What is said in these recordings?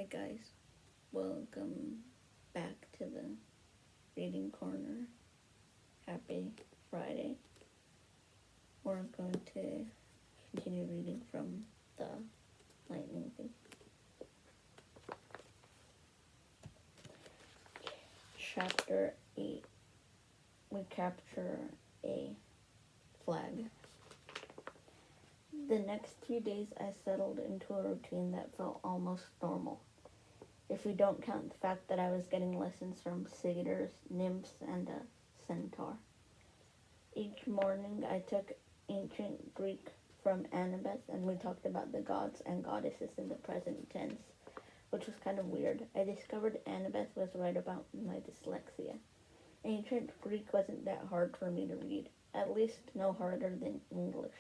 Hi guys, welcome back to the reading corner. Happy Friday. We're going to continue reading from the Lightning Thief. Chapter 8. We capture a flag. The next few days I settled into a routine that felt almost normal. If we don't count the fact that I was getting lessons from satyrs, nymphs, and a centaur. Each morning I took ancient Greek from Annabeth and we talked about the gods and goddesses in the present tense, which was kind of weird. I discovered Annabeth was right about my dyslexia. Ancient Greek wasn't that hard for me to read, at least no harder than English.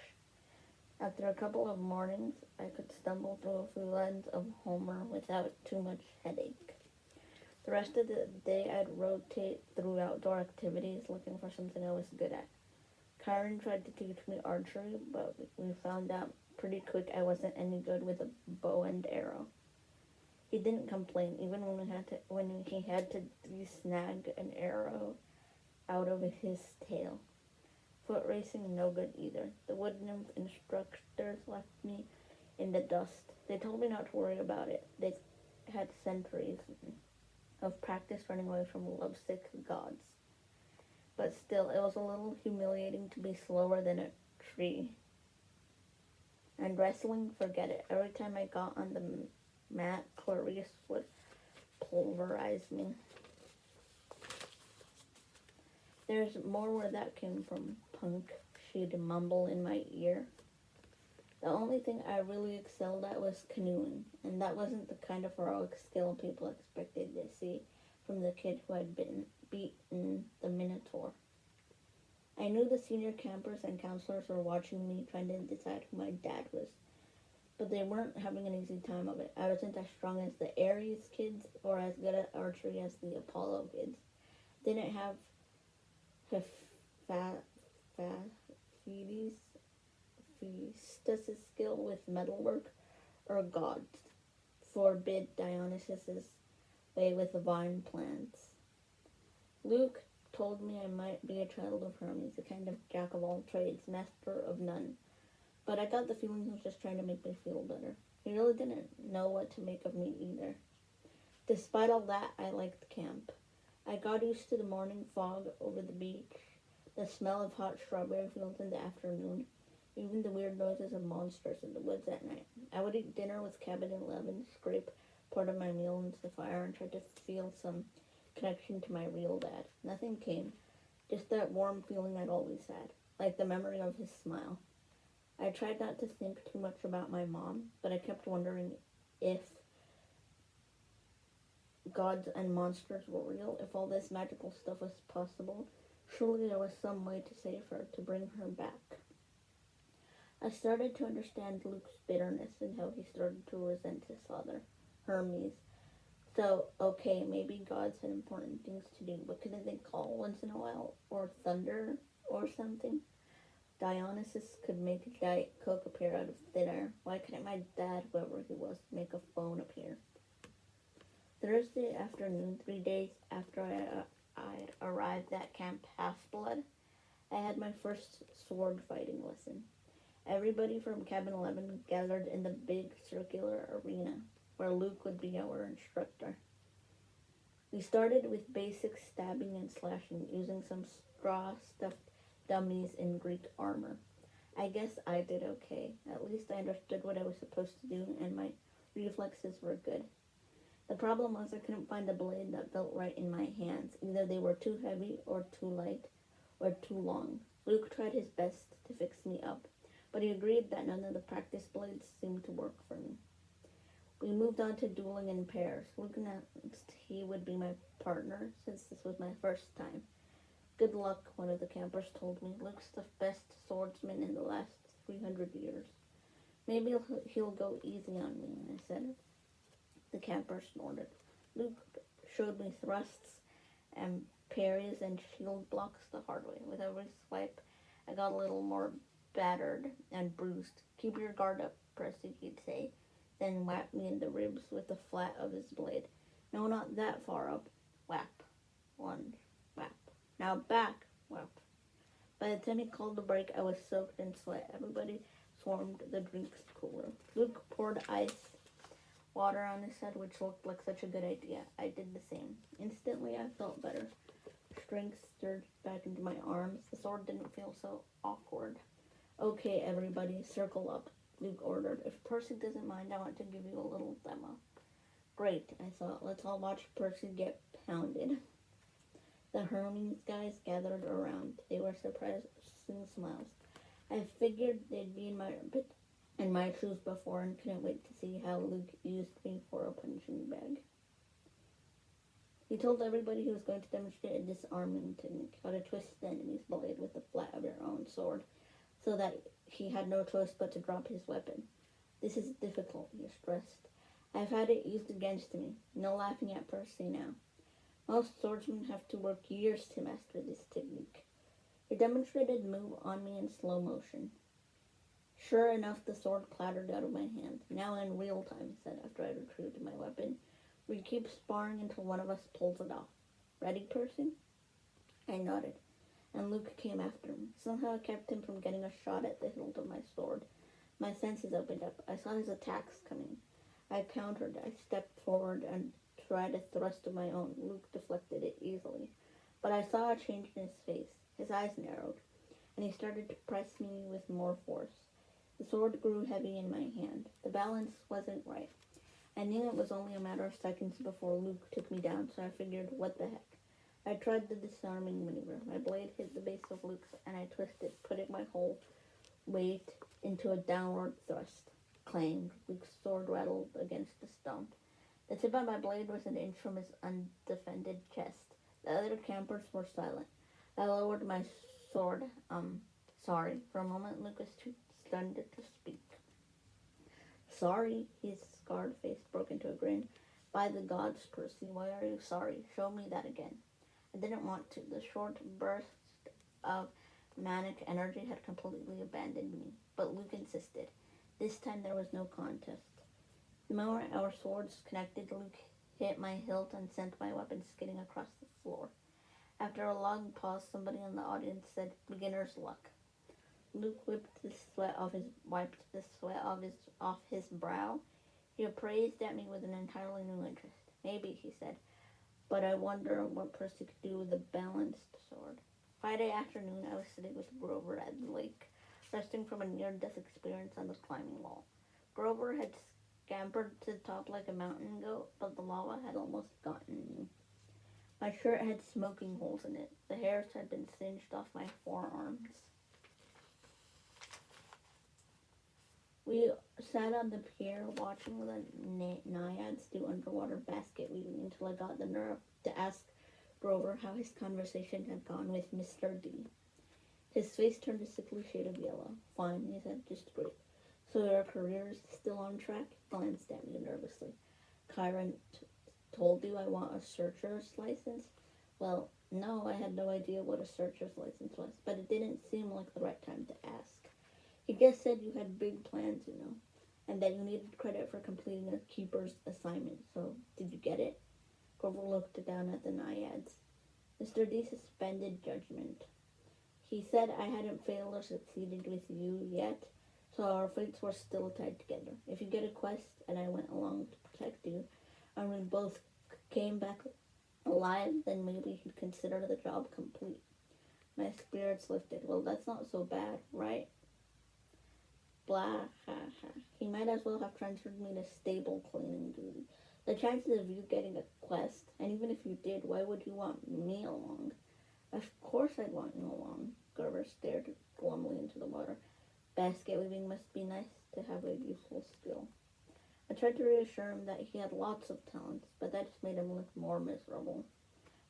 After a couple of mornings, I could stumble through a few lines of Homer without too much headache. The rest of the day, I'd rotate through outdoor activities looking for something I was good at. Kyron tried to teach me archery, but we found out pretty quick I wasn't any good with a bow and arrow. He didn't complain, even when he had to snag an arrow out of his tail. Foot racing, no good either. The wood nymph instructors left me in the dust. They told me not to worry about it. They had centuries of practice running away from lovesick gods. But still, it was a little humiliating to be slower than a tree. And wrestling, forget it. Every time I got on the mat, Clarice would pulverize me. There's more where that came from, punk, she'd mumble in my ear. The only thing I really excelled at was canoeing, and that wasn't the kind of heroic skill people expected to see from the kid who had beaten the Minotaur. I knew the senior campers and counselors were watching me, trying to decide who my dad was, but they weren't having an easy time of it. I wasn't as strong as the Ares kids or as good at archery as the Apollo kids. Didn't have Hephaestus' skill with metalwork, or gods forbid Dionysus' way with vine plants. Luke told me I might be a child of Hermes, a kind of jack of all trades, master of none. But I got the feeling he was just trying to make me feel better. He really didn't know what to make of me either. Despite all that, I liked camp. I got used to the morning fog over the beach, the smell of hot strawberry fields in the afternoon, even the weird noises of monsters in the woods at night. I would eat dinner with Cabin 11, scrape part of my meal into the fire, and try to feel some connection to my real dad. Nothing came, just that warm feeling I'd always had, like the memory of his smile. I tried not to think too much about my mom, but I kept wondering if gods and monsters were real, if all this magical stuff was possible. Surely there was some way to save her, to bring her back. I started to understand Luke's bitterness and how he started to resent his father, Hermes. So, okay, maybe gods had important things to do, but couldn't they call once in a while? Or thunder? Or something? Dionysus could make Diet Coke appear out of thin air. Why couldn't my dad, whoever he was, make a phone appear? Thursday afternoon, 3 days after I arrived at Camp Half-Blood, I had my first sword fighting lesson. Everybody from Cabin 11 gathered in the big circular arena, where Luke would be our instructor. We started with basic stabbing and slashing, using some straw-stuffed dummies in Greek armor. I guess I did okay. At least I understood what I was supposed to do, and my reflexes were good. The problem was I couldn't find a blade that felt right in my hands. Either they were too heavy, or too light, or too long. Luke tried his best to fix me up, but he agreed that none of the practice blades seemed to work for me. We moved on to dueling in pairs. Luke announced he would be my partner, since this was my first time. Good luck, one of the campers told me. Luke's the best swordsman in the last 300 years. Maybe he'll go easy on me, I said. The camper snorted. Luke showed me thrusts and parries and shield blocks the hard way. With every swipe, I got a little more battered and bruised. Keep your guard up, Percy, he'd say. then whapped me in the ribs with the flat of his blade. No, not that far up. Whap. One. Whap. Now back. Whap. By the time he called the break, I was soaked in sweat. Everybody swarmed the drinks cooler. Luke poured ice water on his head, which looked like such a good idea. I did the same. Instantly, I felt better. Strength stirred back into my arms. The sword didn't feel so awkward. Okay, everybody, circle up, Luke ordered. If Percy doesn't mind, I want to give you a little demo. Great, I thought. Let's all watch Percy get pounded. The Hermes guys gathered around. They were surprising smiles. I figured they'd be in my shoes before and couldn't wait to see how Luke used me for a punching bag. He told everybody he was going to demonstrate a disarming technique, how to twist the enemy's blade with the flat of your own sword, so that he had no choice but to drop his weapon. This is difficult, he stressed. I've had it used against me. No laughing at Percy now. Most swordsmen have to work years to master this technique. He demonstrated the move on me in slow motion. Sure enough, the sword clattered out of my hand. Now in real time, he said after I retrieved my weapon. We keep sparring until one of us pulls it off. Ready, Percy? I nodded, and Luke came after me. Somehow I kept him from getting a shot at the hilt of my sword. My senses opened up. I saw his attacks coming. I countered. I stepped forward and tried a thrust of my own. Luke deflected it easily. But I saw a change in his face. His eyes narrowed, and he started to press me with more force. The sword grew heavy in my hand. The balance wasn't right. I knew it was only a matter of seconds before Luke took me down, so I figured, what the heck. I tried the disarming maneuver. My blade hit the base of Luke's, and I twisted, putting my whole weight into a downward thrust. Clang. Luke's sword rattled against the stone. The tip of my blade was an inch from his undefended chest. The other campers were silent. I lowered my sword. Sorry. For a moment, Luke was too stunned to speak. Sorry, his scarred face broke into a grin. By the gods, Percy, why are you sorry? Show me that again. I didn't want to. The short burst of manic energy had completely abandoned me. But Luke insisted. This time there was no contest. The moment our swords connected, Luke hit my hilt and sent my weapon skidding across the floor. After a long pause, somebody in the audience said, "Beginner's luck." Luke wiped the sweat off his brow. He appraised at me with an entirely new interest. Maybe, he said, but I wonder what Percy could do with a balanced sword. Friday afternoon, I was sitting with Grover at the lake, resting from a near-death experience on the climbing wall. Grover had scampered to the top like a mountain goat, but the lava had almost gotten me. My shirt had smoking holes in it. The hairs had been singed off my forearms. We sat on the pier watching the naiads do underwater basket weaving until I got the nerve to ask Grover how his conversation had gone with Mr. D. His face turned a sickly shade of yellow. Fine, he said, just great. So your career is still on track? He glanced at me nervously. Chiron told you I want a searcher's license? Well, no, I had no idea what a searcher's license was, but it didn't seem like the right time to ask. He just said you had big plans, and that you needed credit for completing a keeper's assignment. So, did you get it? Grover looked down at the naiads. Mr. D suspended judgment. He said I hadn't failed or succeeded with you yet, so our fates were still tied together. If you get a quest and I went along to protect you, and we both came back alive, then maybe he'd consider the job complete. My spirits lifted. Well, that's not so bad, right? Blah, ha, ha. He might as well have transferred me to stable cleaning duty. The chances of you getting a quest, and even if you did, why would you want me along? Of course I'd want you along. Grover stared glumly into the water. Basket weaving must be nice to have a useful skill. I tried to reassure him that he had lots of talents, but that just made him look more miserable.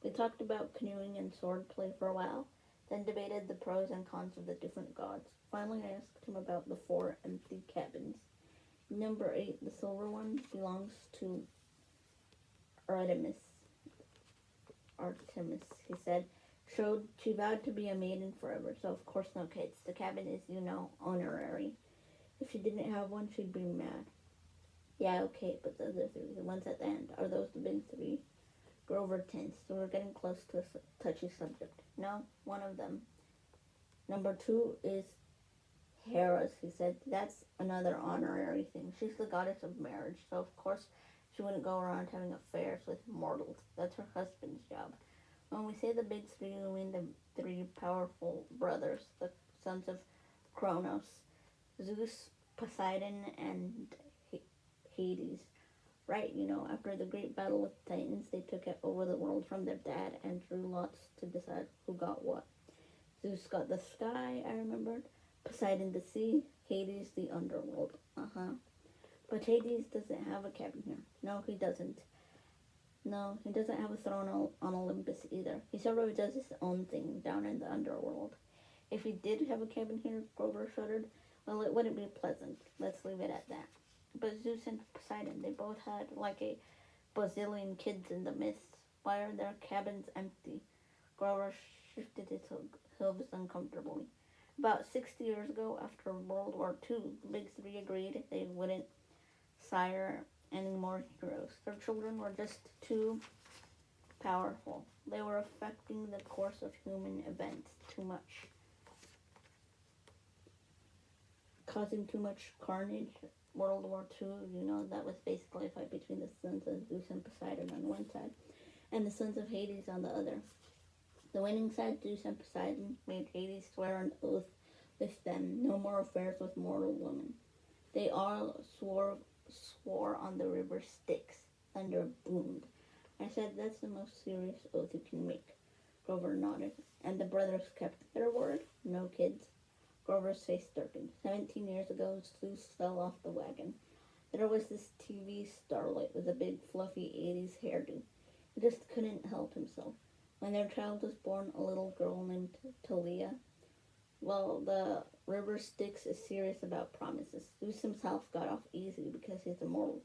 We talked about canoeing and swordplay for a while, then debated the pros and cons of the different gods. Finally, I asked him about the 4 empty cabins. Number 8, the silver one, belongs to Artemis, he said. She vowed to be a maiden forever, so of course no kids. The cabin is, honorary. If she didn't have one, she'd be mad. Yeah, okay, but the other three, the ones at the end, are those the big three? Grover tensed. So we're getting close to a touchy subject. No, one of them. Number two is Hera's, he said. That's another honorary thing. She's the goddess of marriage, so of course she wouldn't go around having affairs with mortals. That's her husband's job. When we say the big three, we mean the three powerful brothers, the sons of Kronos, Zeus, Poseidon, and Hades. Right, after the great battle with the Titans, they took it over the world from their dad and drew lots to decide who got what. Zeus got the sky, I remembered. Poseidon the sea. Hades the underworld. But Hades doesn't have a cabin here. No, he doesn't. No, he doesn't have a throne on Olympus either. He sort of does his own thing down in the underworld. If he did have a cabin here, Grover shuddered, well, it wouldn't be pleasant. Let's leave it at that. But Zeus and Poseidon, they both had like a bazillion kids in the myths. Why are their cabins empty? Grover shifted his hooves uncomfortably. About 60 years ago, after World War II, the big three agreed they wouldn't sire any more heroes. Their children were just too powerful. They were affecting the course of human events too much, causing too much carnage. World War II, that was basically a fight between the sons of Zeus and Poseidon on one side, and the sons of Hades on the other. The winning side, Zeus and Poseidon, made Hades swear an oath with them, no more affairs with mortal women. They all swore on the river Styx. Thunder boomed. I said, that's the most serious oath you can make. Grover nodded. And the brothers kept their word? No kids. Grover's face darkened. 17 years ago, Zeus fell off the wagon. There was this TV starlet with a big fluffy 80s hairdo. He just couldn't help himself. When their child was born, a little girl named Talia, well, the river Styx is serious about promises. Zeus himself got off easy because he's immortal,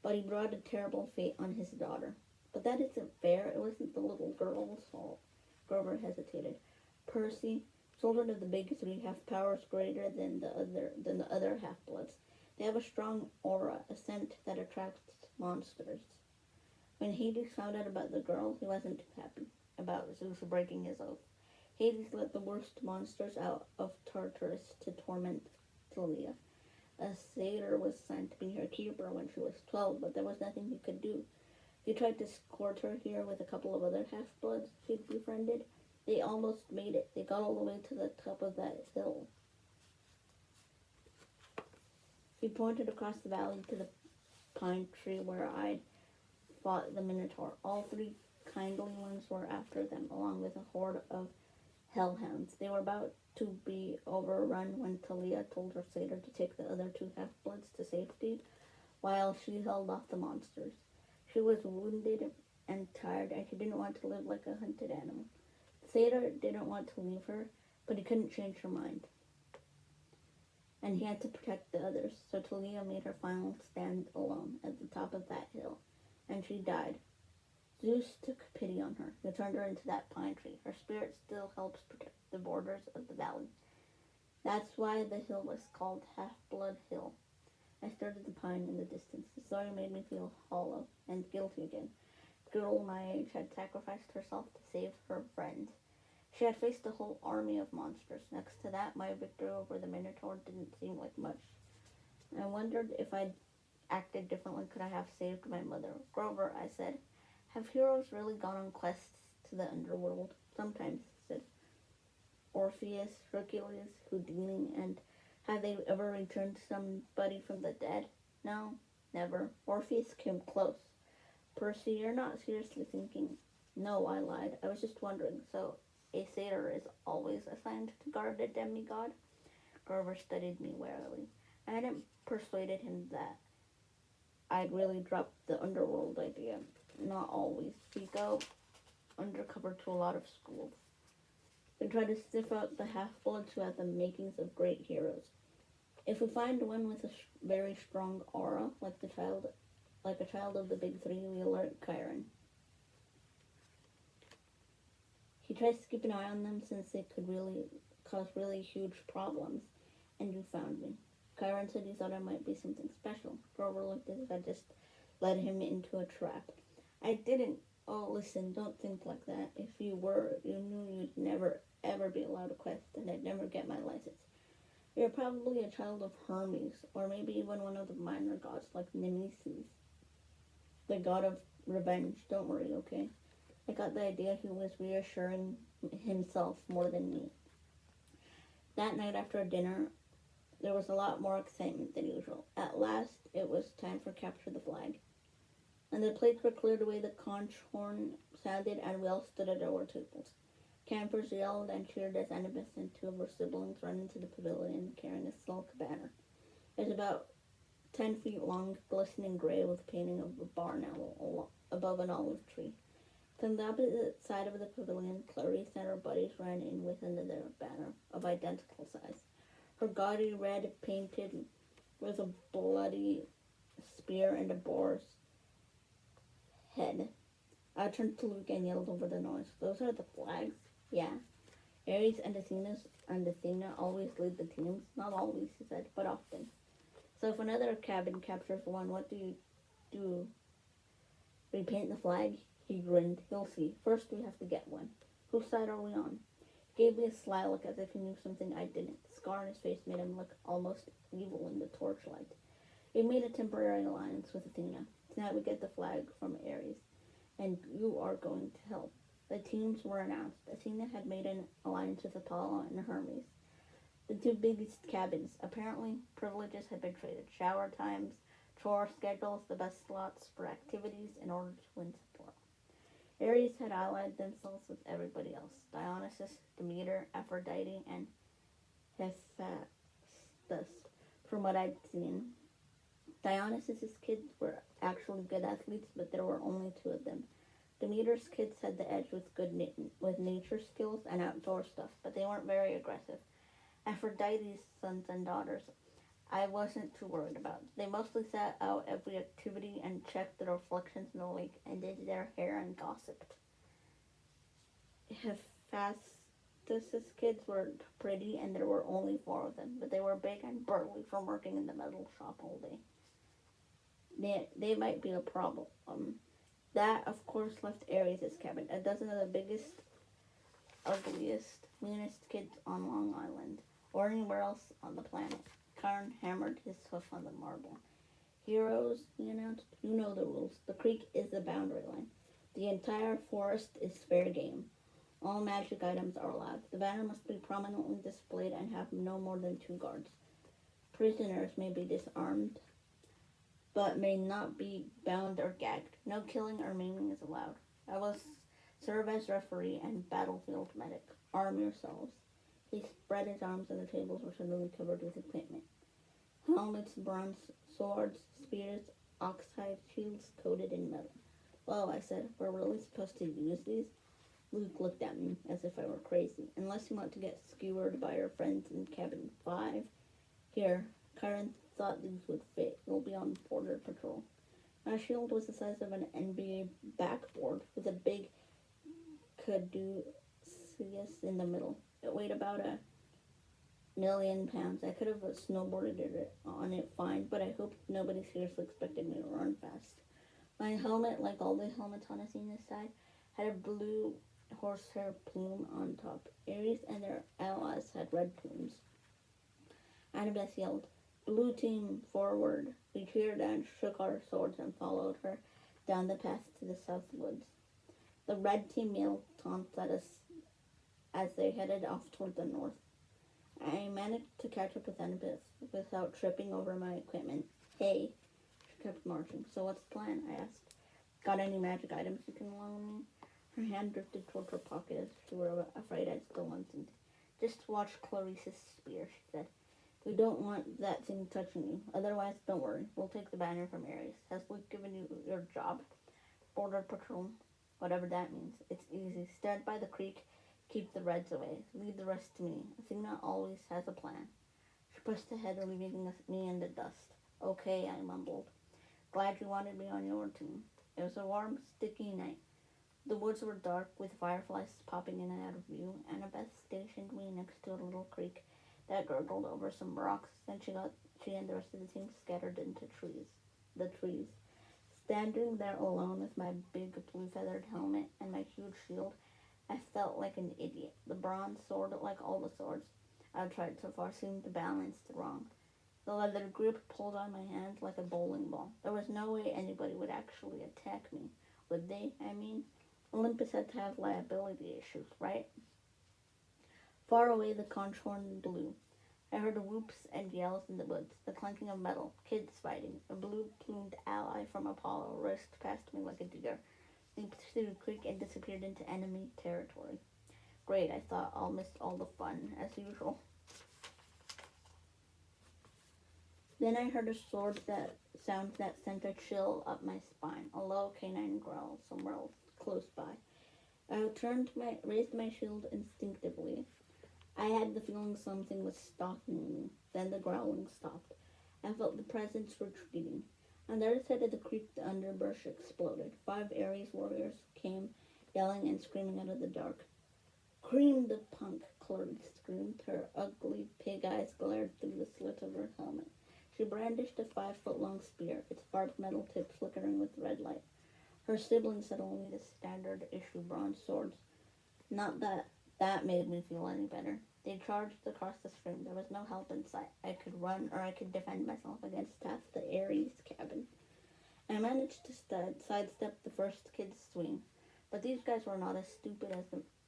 but he brought a terrible fate on his daughter. But that isn't fair. It wasn't the little girl's fault. Grover hesitated. Percy, children of the big three have powers greater than the other half-bloods. They have a strong aura, a scent that attracts monsters. When Hades found out about the girl, he wasn't too happy about Zeus breaking his oath. Hades let the worst monsters out of Tartarus to torment Talia. A satyr was sent to be her keeper when she was 12, but there was nothing he could do. He tried to escort her here with a couple of other half-bloods he'd befriended. They almost made it. They got all the way to the top of that hill. He pointed across the valley to the pine tree where I'd fought the Minotaur. All three kindly ones were after them, along with a horde of hellhounds. They were about to be overrun when Talia told her satyr to take the other two half-bloods to safety, while she held off the monsters. She was wounded and tired, and she didn't want to live like a hunted animal. The satyr didn't want to leave her, but he couldn't change her mind, and he had to protect the others, so Talia made her final stand alone at the top of that hill, and she died. Zeus took pity on her. He turned her into that pine tree. Her spirit still helps protect the borders of the valley. That's why the hill was called Half-Blood Hill. I stared at the pine in the distance. The story made me feel hollow and guilty again. A girl my age had sacrificed herself to save her friends. She had faced a whole army of monsters. Next to that, my victory over the Minotaur didn't seem like much. I wondered if I'd acted differently, could I have saved my mother. Grover, I said, have heroes really gone on quests to the underworld? Sometimes, said Orpheus, Hercules, Houdini, and have they ever returned somebody from the dead? No, never. Orpheus came close. Percy, you're not seriously thinking. No, I lied. I was just wondering. So, a satyr is always assigned to guard a demigod? Grover studied me warily. I hadn't persuaded him that I'd really dropped the underworld idea. Not always. We go undercover to a lot of schools. We try to sniff out the half-bloods who have the makings of great heroes. If we find one with a very strong aura, like a child of the big three, we alert Chiron. He tries to keep an eye on them since they could really cause really huge problems. And you found me. Chiron said he thought I might be something special. Grover looked as if I just led him into a trap. I didn't. Oh, listen, don't think like that. If you were, you knew you'd never, ever be allowed a quest, and I'd never get my license. You're probably a child of Hermes, or maybe even one of the minor gods like Nemesis, the god of revenge. Don't worry, okay? I got the idea he was reassuring himself more than me. That night after dinner, there was a lot more excitement than usual. At last, it was time for Capture the Flag. And the plates were cleared away, the conch horn sounded, and we all stood at our tables. Campers yelled and cheered as Annabeth and two of her siblings ran into the pavilion carrying a silk banner. It was about 10 feet long, glistening gray with a painting of a barn owl above an olive tree. From the opposite side of the pavilion, Clarice and her buddies ran in with another banner of identical size. Her gaudy red painted with a bloody spear and a boar's head. I turned to Luke and yelled over the noise. Those are the flags? Yeah. Ares and Athena always lead the teams. Not always, he said, but often. So if another cabin captures one, what do you do? Repaint the flag? He grinned. You'll see. First we have to get one. Whose side are we on? He gave me a sly look as if he knew something I didn't. The scar on his face made him look almost evil in the torchlight. We made a temporary alliance with Athena. Tonight we get the flag from Ares, and you are going to help. The teams were announced. Athena had made an alliance with Apollo and Hermes, the two biggest cabins. Apparently, privileges had been traded. Shower times, chore schedules, the best slots for activities in order to win support. Ares had allied themselves with everybody else. Dionysus, Demeter, Aphrodite, and Hephaestus, from what I'd seen. Dionysus's kids were actually good athletes, but there were only two of them. Demeter's kids had the edge with nature skills and outdoor stuff, but they weren't very aggressive. Aphrodite's sons and daughters, I wasn't too worried about. They mostly sat out every activity and checked the reflections in the lake and did their hair and gossiped. Hephaestus's kids were pretty, and there were only four of them, but they were big and burly from working in the metal shop all day. They might be a problem. That, of course, left Ares' cabin, a dozen of the biggest, ugliest, meanest kids on Long Island, or anywhere else on the planet. Chiron hammered his hoof on the marble. Heroes, he announced, you know the rules. The creek is the boundary line. The entire forest is fair game. All magic items are allowed. The banner must be prominently displayed and have no more than 2 guards. Prisoners may be disarmed, but may not be bound or gagged. No killing or maiming is allowed. I will serve as referee and battlefield medic. Arm yourselves. He spread his arms and the tables were suddenly covered with equipment. Helmets, bronze swords, spears, oxhide shields coated in metal. Well, I said, we're really supposed to use these? Luke looked at me as if I were crazy. Unless you want to get skewered by your friends in cabin 5. Here, Chiron thought these would fit. You'll be on border patrol. My shield was the size of an NBA backboard with a big caduceus in the middle. It weighed about 1,000,000 pounds. I could have snowboarded on it fine, but I hoped nobody seriously expected me to run fast. My helmet, like all the helmets on Athena's side, had a blue horsehair plume on top. Ares and their allies had red plumes. Annabeth yelled, "Blue team, forward!" We cheered and shook our swords and followed her down the path to the south woods. The red team yelled taunts at us as they headed off toward the north. I managed to catch up with Annabeth without tripping over my equipment. Hey, she kept marching. So what's the plan? I asked. Got any magic items you can loan me? Her hand drifted toward her pocket as if she were afraid I'd stolen something. Just watch Clarice's spear, she said. We don't want that thing touching you. Otherwise, don't worry. We'll take the banner from Ares. Has Luke given you your job? Border patrol. Whatever that means. It's easy. Stand by the creek. Keep the reds away. Leave the rest to me. Athena always has a plan. She pushed ahead, leaving me in the dust. Okay, I mumbled. Glad you wanted me on your team. It was a warm, sticky night. The woods were dark, with fireflies popping in and out of view. Annabeth stationed me next to a little creek that gurgled over some rocks. Then she and the rest of the team scattered into the trees. Standing there alone with my big blue feathered helmet and my huge shield, I felt like an idiot. The bronze sword, like all the swords I've tried so far, seemed balanced wrong. The leather grip pulled on my hand like a bowling ball. There was no way anybody would actually attack me, would they? I mean, Olympus had to have liability issues, right? Far away, the conch horn blew. I heard whoops and yells in the woods, the clanking of metal, kids fighting. A blue-plumed ally from Apollo raced past me like a deer, leaped through the creek and disappeared into enemy territory. Great, I thought. I'll miss all the fun, as usual. Then I heard a sound that sent a chill up my spine, a low canine growl somewhere close by. I raised my shield instinctively. I had the feeling something was stalking me. Then the growling stopped. I felt the presence retreating. On the other side of the creek, the underbrush exploded. 5 Ares warriors came, yelling and screaming out of the dark. "Cream the punk!" Clarice screamed. Her ugly pig eyes glared through the slit of her helmet. She brandished a 5-foot-long spear, its barbed metal tip flickering with red light. Her siblings had only the standard-issue bronze swords. Not that that made me feel any better. They charged across the stream. There was no help in sight. I could run or I could defend myself against half the Ares cabin. I managed to sidestep the first kid's swing, but these guys were not as stupid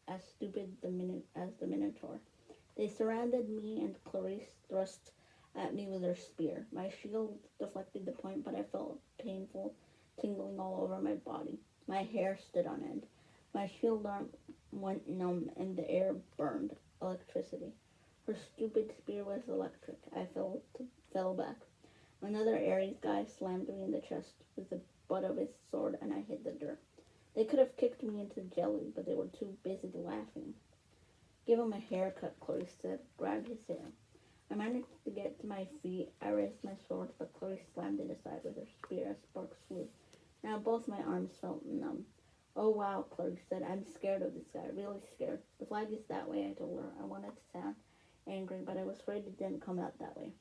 as the Minotaur. They surrounded me, and Clarice thrust at me with her spear. My shield deflected the point, but I felt painful tingling all over my body. My hair stood on end. My shield arm went numb, and the air burned. Electricity. Her stupid spear was electric. I fell back. Another Ares guy slammed me in the chest with the butt of his sword, and I hit the dirt. They could have kicked me into jelly, but they were too busy laughing. "Give him a haircut," Clarice said. Grabbed his hair. I managed to get to my feet. I raised my sword, but Clarice slammed it aside with her spear as sparks flew. Now both my arms felt numb. "Oh wow," Clarice said. "I'm scared of this guy, really scared. The flag is that way," I told her. I wanted to sound angry, but I was afraid it didn't come out that way.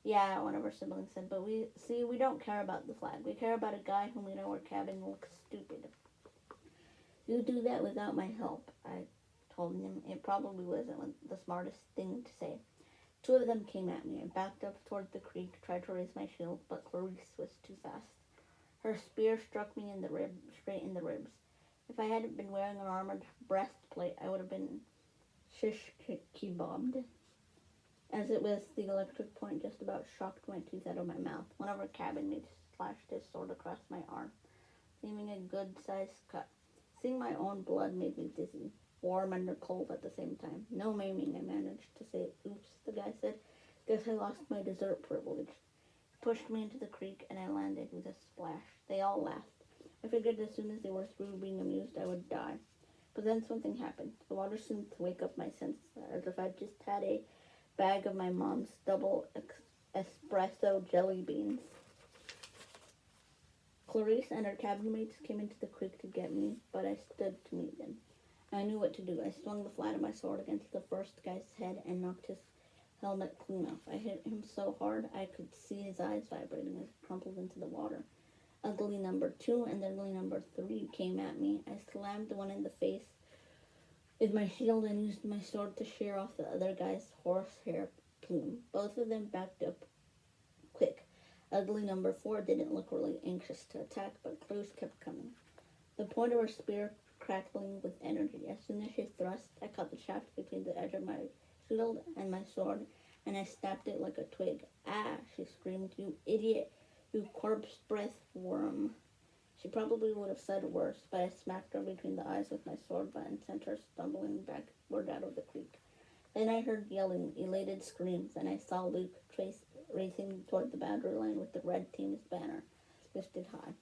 "Yeah," one of her siblings said, "but we don't care about the flag. We care about a guy who made our cabin look stupid." "You do that without my help," I told him. It probably wasn't the smartest thing to say. 2 of them came at me. I backed up toward the creek, tried to raise my shield, but Clarice was too fast. Her spear struck me straight in the ribs. If I hadn't been wearing an armored breastplate, I would have been shish kebabbed. As it was, the electric point just about shocked my tooth out of my mouth. One of our cabin mates slashed his sword across my arm, leaving a good-sized cut. Seeing my own blood made me dizzy, warm and cold at the same time. "No maiming," I managed to say. "Oops," the guy said. "Guess I lost my dessert privilege." He pushed me into the creek, and I landed with a splash. They all laughed. I figured as soon as they were through being amused, I would die. But then something happened. The water seemed to wake up my senses, as if I'd just had a bag of my mom's double espresso jelly beans. Clarice and her cabin mates came into the creek to get me, but I stood to meet them. I knew what to do. I swung the flat of my sword against the first guy's head and knocked his helmet clean off. I hit him so hard I could see his eyes vibrating as he crumpled into the water. Ugly number 2 and ugly number 3 came at me. I slammed one in the face with my shield and used my sword to shear off the other guy's horsehair plume. Both of them backed up quick. Ugly number 4 didn't look really anxious to attack, but Clarice kept coming. The point of her spear crackling with energy. As soon as she thrust, I caught the shaft between the edge of my shield and my sword, and I snapped it like a twig. "Ah," she screamed, "you idiot, you corpse breath worm." She probably would have said worse, but I smacked her between the eyes with my sword butt and sent her stumbling backward out of the creek. Then I heard yelling, elated screams, and I saw Luke racing toward the boundary line with the red team's banner lifted high.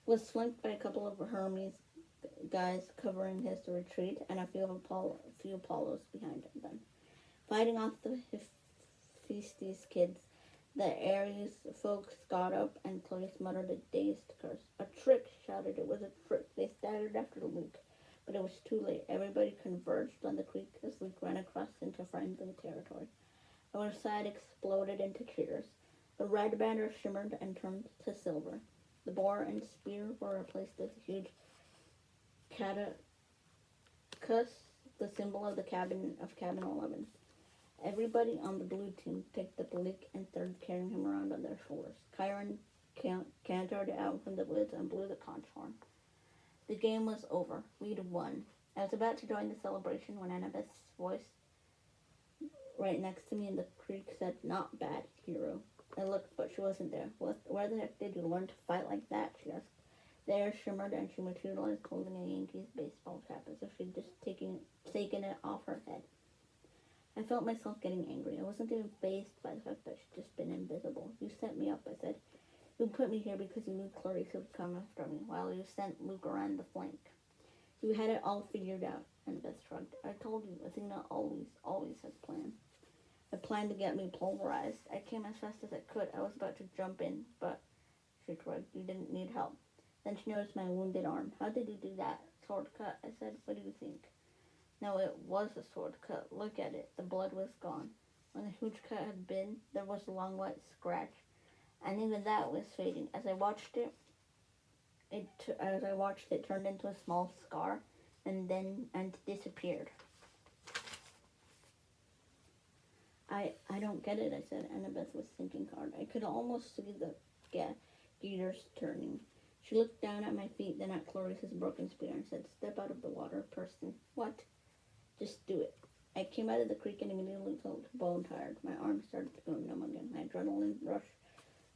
He was flanked by a couple of Hermes guys covering his retreat, and a few Apollos behind them. Fighting off the Hephaestus kids, the Ares folks got up, and Clarice muttered a dazed curse. "A trick!" shouted. It was a trick. They staggered after Luke, but it was too late. Everybody converged on the creek as Luke ran across into friendly territory. Our side exploded into cheers. banner shimmered and turned to silver. The boar and spear were replaced with a huge catacus, the symbol of the cabin 11. Everybody on the blue team picked up Luke and started carrying him around on their shoulders. Chiron cantered out from the woods and blew the conch horn. The game was over. We'd won. I was about to join the celebration when Annabeth's voice right next to me in the creek said, "Not bad, hero." I looked, but she wasn't there. Where the heck did you learn to fight like that? She asked. The air shimmered and she materialized holding a Yankees baseball cap as if she'd just taken it off her head. I felt myself getting angry. I wasn't even fazed by the fact that she'd just been invisible. "You set me up," I said. "You put me here because you knew Clarice would come after me, while you sent Luke around the flank. You had it all figured out." Annabeth shrugged. "I told you, Athena always has plans." "A plan to get me pulverized. I came as fast as I could. I was about to jump in, but," she shrugged, "you didn't need help." Then she noticed my wounded arm. "How did you do that?" "Sword cut," I said. "What do you think?" No, it was a sword cut. Look at it. The blood was gone. When the huge cut had been, there was a long white scratch, and even that was fading. As I watched it turned into a small scar, and disappeared. I don't get it," I said. Annabeth was thinking hard. I could almost see the gears turning. She looked down at my feet, then at Clarice's broken spear, and said, "Step out of the water, Percy." "What?" "Just do it." I came out of the creek and immediately felt bone tired. My arms started to go numb again. My adrenaline rush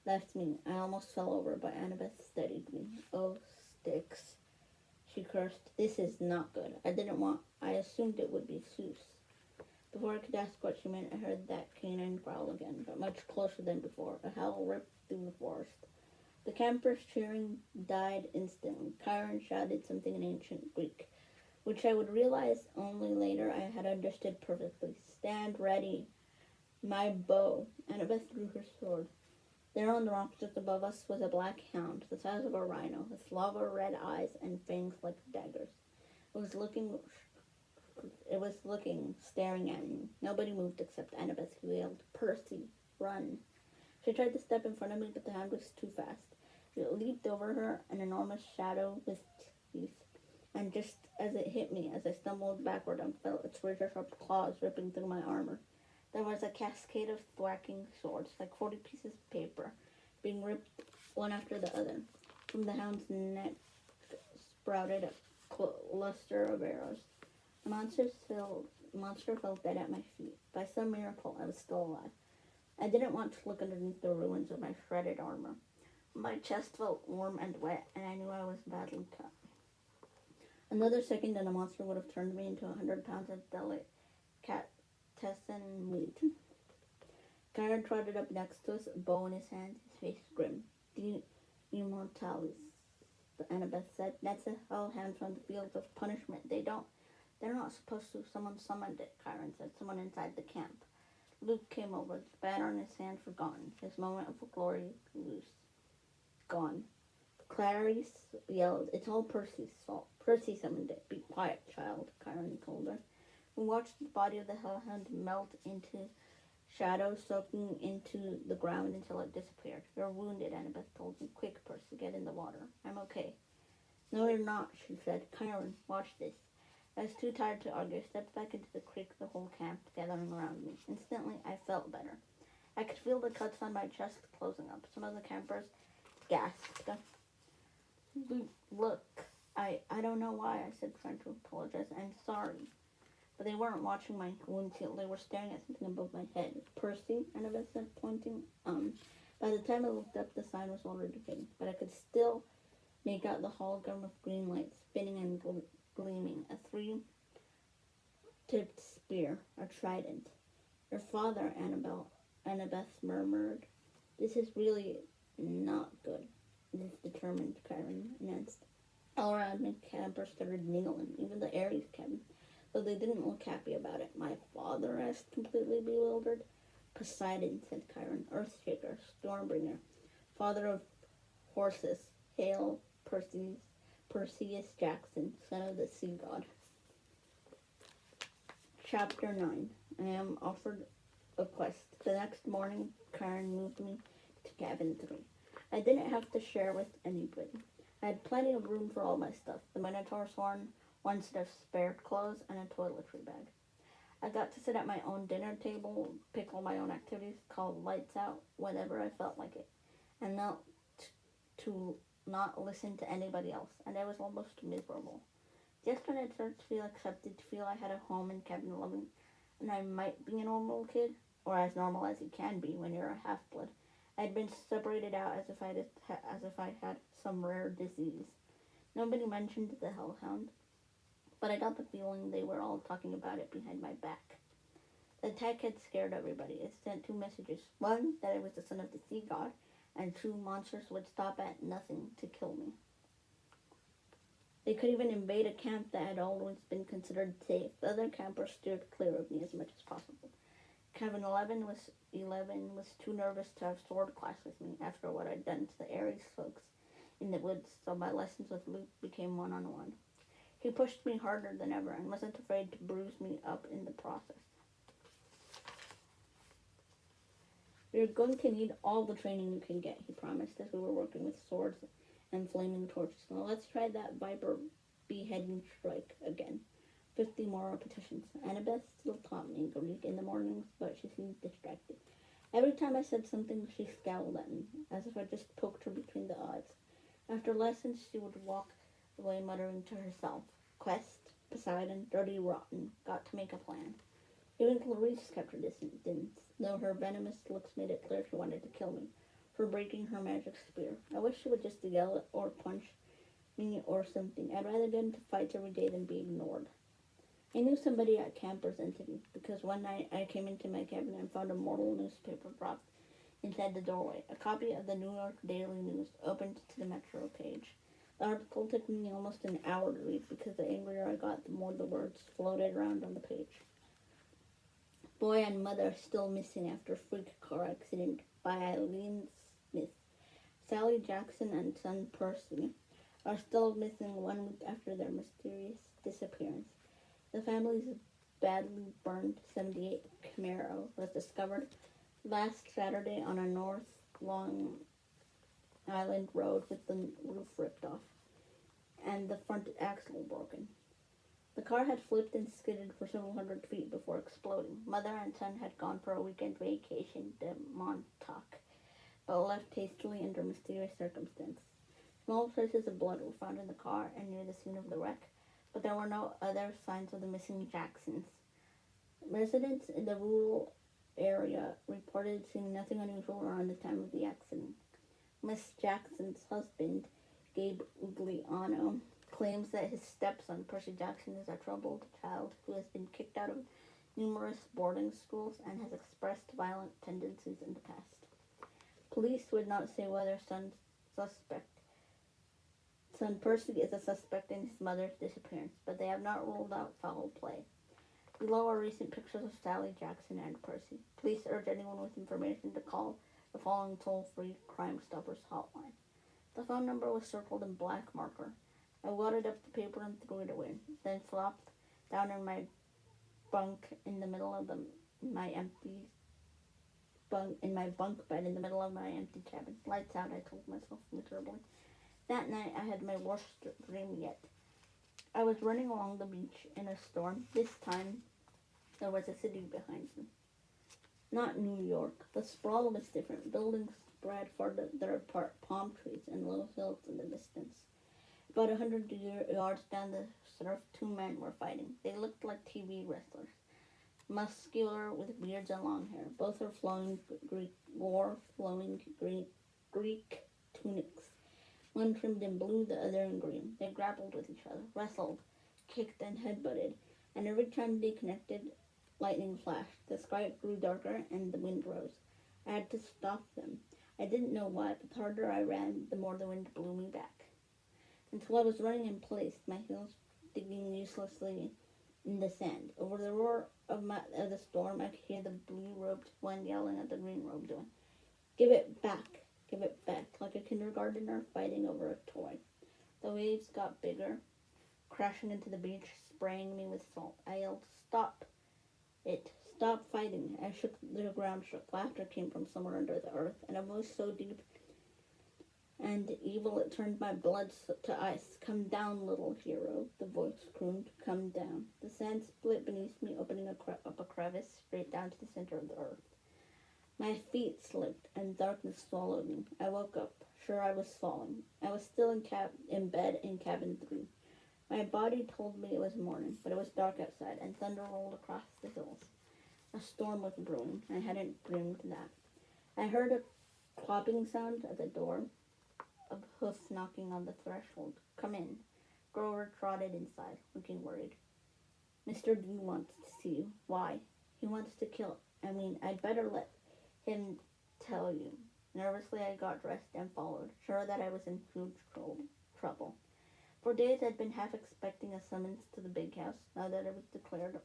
left me. I almost fell over, but Annabeth steadied me. "Oh, sticks," she cursed. "This is not good. I assumed it would be Zeus." Before I could ask what she meant, I heard that canine growl again, but much closer than before. A howl ripped through the forest. The campers' cheering died instantly. Chiron shouted something in ancient Greek, which I would realize only later I had understood perfectly. "Stand ready." My bow. Annabeth drew her sword. There on the rocks just above us was a black hound, the size of a rhino, with lava red eyes and fangs like daggers. It was looking, staring at me. Nobody moved except Annabeth, who yelled, "Percy, run." She tried to step in front of me, but the hound was too fast. It leaped over her, an enormous shadow with teeth, and just as it hit me, as I stumbled backward and felt its razor-sharp claws ripping through my armor, there was a cascade of thwacking swords, like 40 pieces of paper, being ripped one after the other. From the hound's neck sprouted a cluster of arrows. The monster fell dead at my feet. By some miracle, I was still alive. I didn't want to look underneath the ruins of my shredded armor. My chest felt warm and wet, and I knew I was badly cut. Another second and the monster would have turned me into 100 pounds of delicatessen meat. Chiron trotted up next to us, a bow in his hand, his face grim. "The Immortalis," Annabeth said. "That's a hellhound from the fields of punishment. They're not supposed to. Someone summoned it," Chiron said. "Someone inside the camp." Luke came over, the banner in his hand forgotten, his moment of glory loose. Gone. Clarice yelled, "It's all Percy's fault. Percy summoned it." "Be quiet, child," Chiron told her. We watched the body of the hellhound melt into shadow, soaking into the ground until it disappeared. "You're wounded," Annabeth told me. "Quick, Percy, get in the water." "I'm okay." "No, you're not," she said. "Chiron, watch this." I was too tired to argue. I stepped back into the creek, the whole camp gathering around me. Instantly, I felt better. I could feel the cuts on my chest closing up. Some of the campers gasped. "Look, I don't know why," I said, trying to apologize. "I'm sorry." But they weren't watching my wound heal. They were staring at something above my head. "Percy," Annabeth said, pointing. By the time I looked up, the sign was already hidden, but I could still make out the hologram of green light spinning and gleaming. A 3-tipped spear, a trident. "Your father," Annabeth murmured. "This is really not good," this determined Chiron announced. All around me, campers started kneeling, even the Ares cabin, though they didn't look happy about it. "My father?" asked, completely bewildered. "Poseidon," said Chiron, "Earthshaker, Stormbringer, father of horses. Hail, Perseus Jackson, son of the sea god." Chapter 9. I am offered a quest. The next morning, Chiron moved me to to cabin 3. I didn't have to share with anybody. I had plenty of room for all my stuff. The Minotaur's horn, one set of spare clothes, and a toiletry bag. I got to sit at my own dinner table, pick all my own activities, call lights out whenever I felt like it, and to not listen to anybody else, and I was almost miserable. Just when I started to feel accepted, to feel I had a home in cabin 11, and I might be a normal kid, or as normal as you can be when you're a half-blood, I had been separated out as if I had some rare disease. Nobody mentioned the hellhound, but I got the feeling they were all talking about it behind my back. The attack had scared everybody. It sent 2 messages. One, that I was the son of the sea god, and 2, monsters would stop at nothing to kill me. They could even invade a camp that had always been considered safe. The other campers steered clear of me as much as possible. Cabin 11 was too nervous to have sword class with me after what I'd done to the Ares folks in the woods, so my lessons with Luke became one-on-one. He pushed me harder than ever and wasn't afraid to bruise me up in the process. "You're going to need all the training you can get," he promised as we were working with swords and flaming torches. "Now let's try that Viper beheading strike again. 50 more repetitions." Annabeth still taught me Greek in the mornings, but she seemed distracted. Every time I said something, she scowled at me, as if I just poked her between the eyes. After lessons, she would walk away muttering to herself, "Quest, Poseidon, dirty, rotten, got to make a plan." Even Clarice kept her distance, though her venomous looks made it clear she wanted to kill me for breaking her magic spear. I wish she would just yell or punch me or something. I'd rather get into fights every day than be ignored. I knew somebody at camp resented me, because one night I came into my cabin and found a mortal newspaper propped inside the doorway. A copy of the New York Daily News, opened to the Metro page. The article took me almost an hour to read, because the angrier I got, the more the words floated around on the page. "Boy and mother still missing after freak car accident by Eileen Smith. Sally Jackson and son Percy are still missing 1 week after their mysterious disappearance. The family's badly burned 78 Camaro was discovered last Saturday on a North Long Island road with the roof ripped off and the front axle broken. The car had flipped and skidded for several hundred feet before exploding. Mother and son had gone for a weekend vacation to Montauk, but left hastily under mysterious circumstances. Small traces of blood were found in the car and near the scene of the wreck, but there were no other signs of the missing Jacksons. Residents in the rural area reported seeing nothing unusual around the time of the accident. Miss Jackson's husband, Gabe Ugliano, claims that his stepson, Percy Jackson, is a troubled child who has been kicked out of numerous boarding schools and has expressed violent tendencies in the past. Police would not say whether son Percy is a suspect in his mother's disappearance, but they have not ruled out foul play. Below are recent pictures of Sally Jackson and Percy. Police urge anyone with information to call the following toll-free Crime Stoppers hotline. The phone number was circled in black marker. I wadded up the paper and threw it away, then flopped down in my bunk in the middle of my bunk bed in the middle of my empty cabin. "Lights out," I told myself miserably. That night I had my worst dream yet. I was running along the beach in a storm. This time there was a city behind me. Not New York. The sprawl was different. Buildings spread farther apart, palm trees and low hills in the distance. About 100 yards down the surf, 2 men were fighting. They looked like TV wrestlers, muscular with beards and long hair. Both wore flowing Greek tunics, one trimmed in blue, the other in green. They grappled with each other, wrestled, kicked, and headbutted, and every time they connected, lightning flashed. The sky grew darker, and the wind rose. I had to stop them. I didn't know why, but the harder I ran, the more the wind blew me back, until I was running in place, my heels digging uselessly in the sand. Over the roar of the storm, I could hear the blue-robed one yelling at the green-robed one, "Give it back, give it back," like a kindergartner fighting over a toy. The waves got bigger, crashing into the beach, spraying me with salt. I yelled, "Stop it, Stop fighting. I shook the ground shook. Laughter came from somewhere under the earth, and a voice so deep and evil it turned my blood to ice. Come down, little hero, the voice crooned. Come down. The sand split beneath me, opening up a crevice straight down to the center of the earth. My feet slipped, and darkness swallowed me. I woke up, sure I was falling. I was still in bed in cabin 3. My body told me it was morning, but it was dark outside, and thunder rolled across the hills. A storm was brewing. I hadn't dreamed that. I heard a clopping sound at the door, a hoof knocking on the threshold. Come in. Grover trotted inside, looking worried. Mr. D wants to see you. Why? He wants to kill. I'd better let him tell you. Nervously, I got dressed and followed, sure that I was in huge trouble. For days I'd been half expecting a summons to the big house, now that I was declared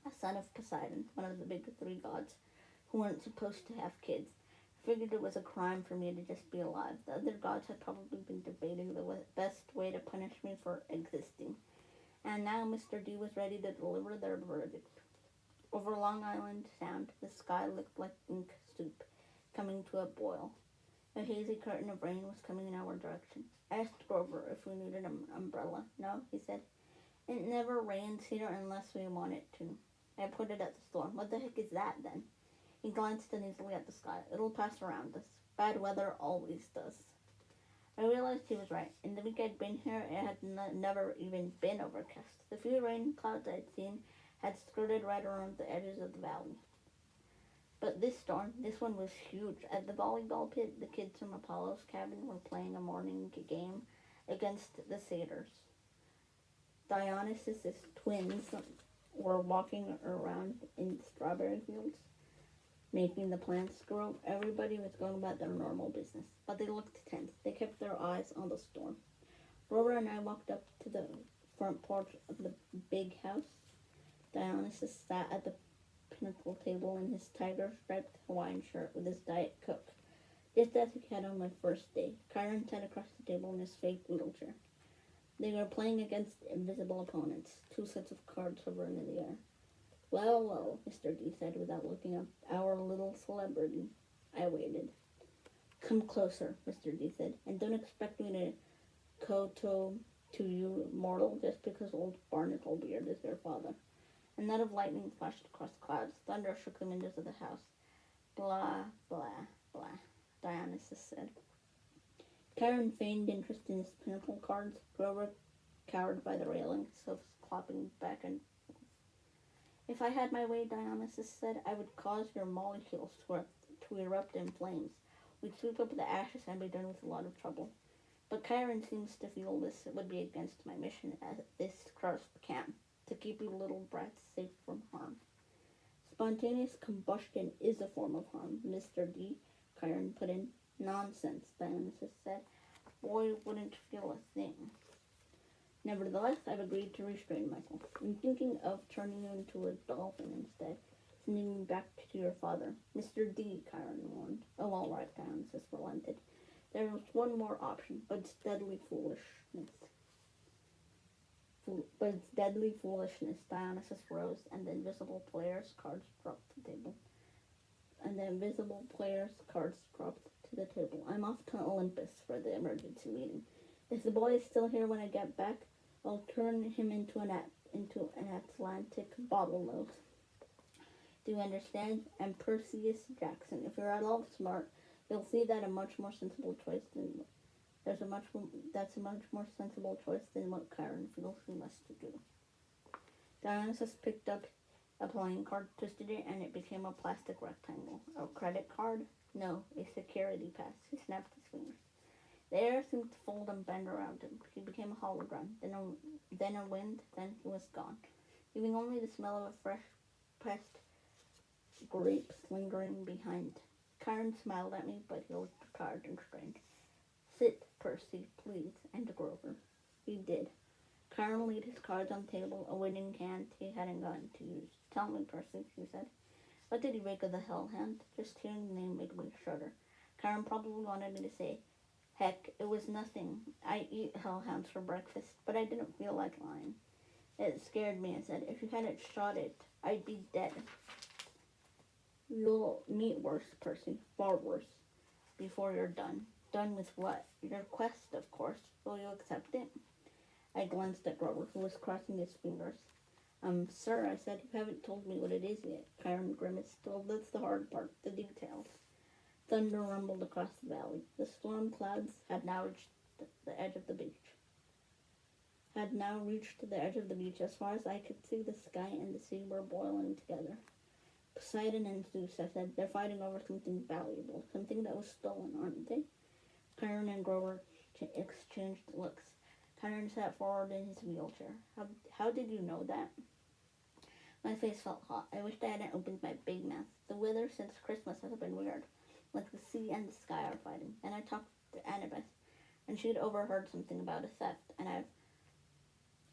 a son of Poseidon, one of the big 3 gods, who weren't supposed to have kids. I figured it was a crime for me to just be alive. The other gods had probably been debating the best way to punish me for existing. And now Mr. D was ready to deliver their verdict. Over Long Island Sound, the sky looked like ink soup, coming to a boil. A hazy curtain of rain was coming in our direction. I asked Grover if we needed an umbrella. No, he said. It never rains here unless we want it to. I pointed at the storm. What the heck is that, then? He glanced uneasily at the sky. It'll pass around us. Bad weather always does. I realized he was right. In the week I'd been here, it had never even been overcast. The few rain clouds I'd seen had skirted right around the edges of the valley. But this storm, this one was huge. At the volleyball pit, the kids from Apollo's cabin were playing a morning game against the satyrs. Dionysus' twins were walking around in strawberry fields, making the plants grow. Everybody was going about their normal business, but they looked tense. They kept their eyes on the storm. Rover and I walked up to the front porch of the big house. Dionysus sat at the pinnacle table in his tiger-striped Hawaiian shirt with his Diet Coke, just as he had on my first day. Chiron sat across the table in his fake wheelchair. They were playing against invisible opponents, 2 sets of cards hovering in the air. Well, Mr. D said without looking up. Our little celebrity. I waited. Come closer, Mr. D said, and don't expect me to kowtow to you, mortal, just because old Barnacle Beard is your father. A net of lightning flashed across the clouds. Thunder shook the windows of the house. Blah, blah, blah, Dionysus said. Chiron feigned interest in his pinnacle cards. Grover cowered by the railing, so clopping back and forth. If I had my way, Dionysus said, I would cause your molecules to erupt in flames. We'd sweep up the ashes and be done with a lot of trouble. But Chiron seems to feel this would be against my mission at this cursed camp, to keep you little brats safe from harm. Spontaneous combustion is a form of harm, Mr. D, Chiron put in. Nonsense, Dionysus said. Boy wouldn't feel a thing. Nevertheless, I've agreed to restrain myself. I'm thinking of turning you into a dolphin instead, sending you back to your father. Mr. D, Chiron warned. Oh, all right, Dionysus relented. There was one more option, but it's deadly foolishness. Dionysus rose, and the invisible player's cards dropped to the table. To the table. I'm off to Olympus for the emergency meeting. If the boy is still here when I get back, I'll turn him into an Atlantic bottlenose. Do you understand? I'm Perseus Jackson. If you're at all smart, you'll see that that's a much more sensible choice than what Chiron feels he must do. Dionysus picked up a playing card, twisted it, and it became a plastic rectangle. A credit card? No, a security pass. He snapped his fingers. The air seemed to fold and bend around him. He became a hologram, then a wind, then he was gone, leaving only the smell of a fresh pressed grapes lingering behind. Chiron smiled at me, but he looked tired and strained. Sit, Percy, please, and Grover. He did. Chiron laid his cards on the table, a winning hand he hadn't gotten to use. Tell me, Percy, he said. What did he make of the Hell Hand? Just hearing the name made me shudder. Chiron probably wanted me to say, heck, it was nothing. I eat hellhounds for breakfast, but I didn't feel like lying. It scared me, I said. If you hadn't shot it, I'd be dead. You'll meet worse, Percy, far worse, before you're done. Done with what? Your quest, of course. Will you accept it? I glanced at Grover, who was crossing his fingers. Sir, I said, you haven't told me what it is yet. Chiron grimaced. Well, that's the hard part, the details. Thunder rumbled across the valley. The storm clouds had now reached the edge of the beach. As far as I could see, the sky and the sea were boiling together. Poseidon and Zeus, I said, they're fighting over something valuable, something that was stolen, aren't they? Chiron and Grover exchanged looks. Chiron sat forward in his wheelchair. How did you know that? My face felt hot. I wished I hadn't opened my big mouth. The weather since Christmas has been weird, like the sea and the sky are fighting. And I talked to Annabeth, and she'd overheard something about a theft, and I've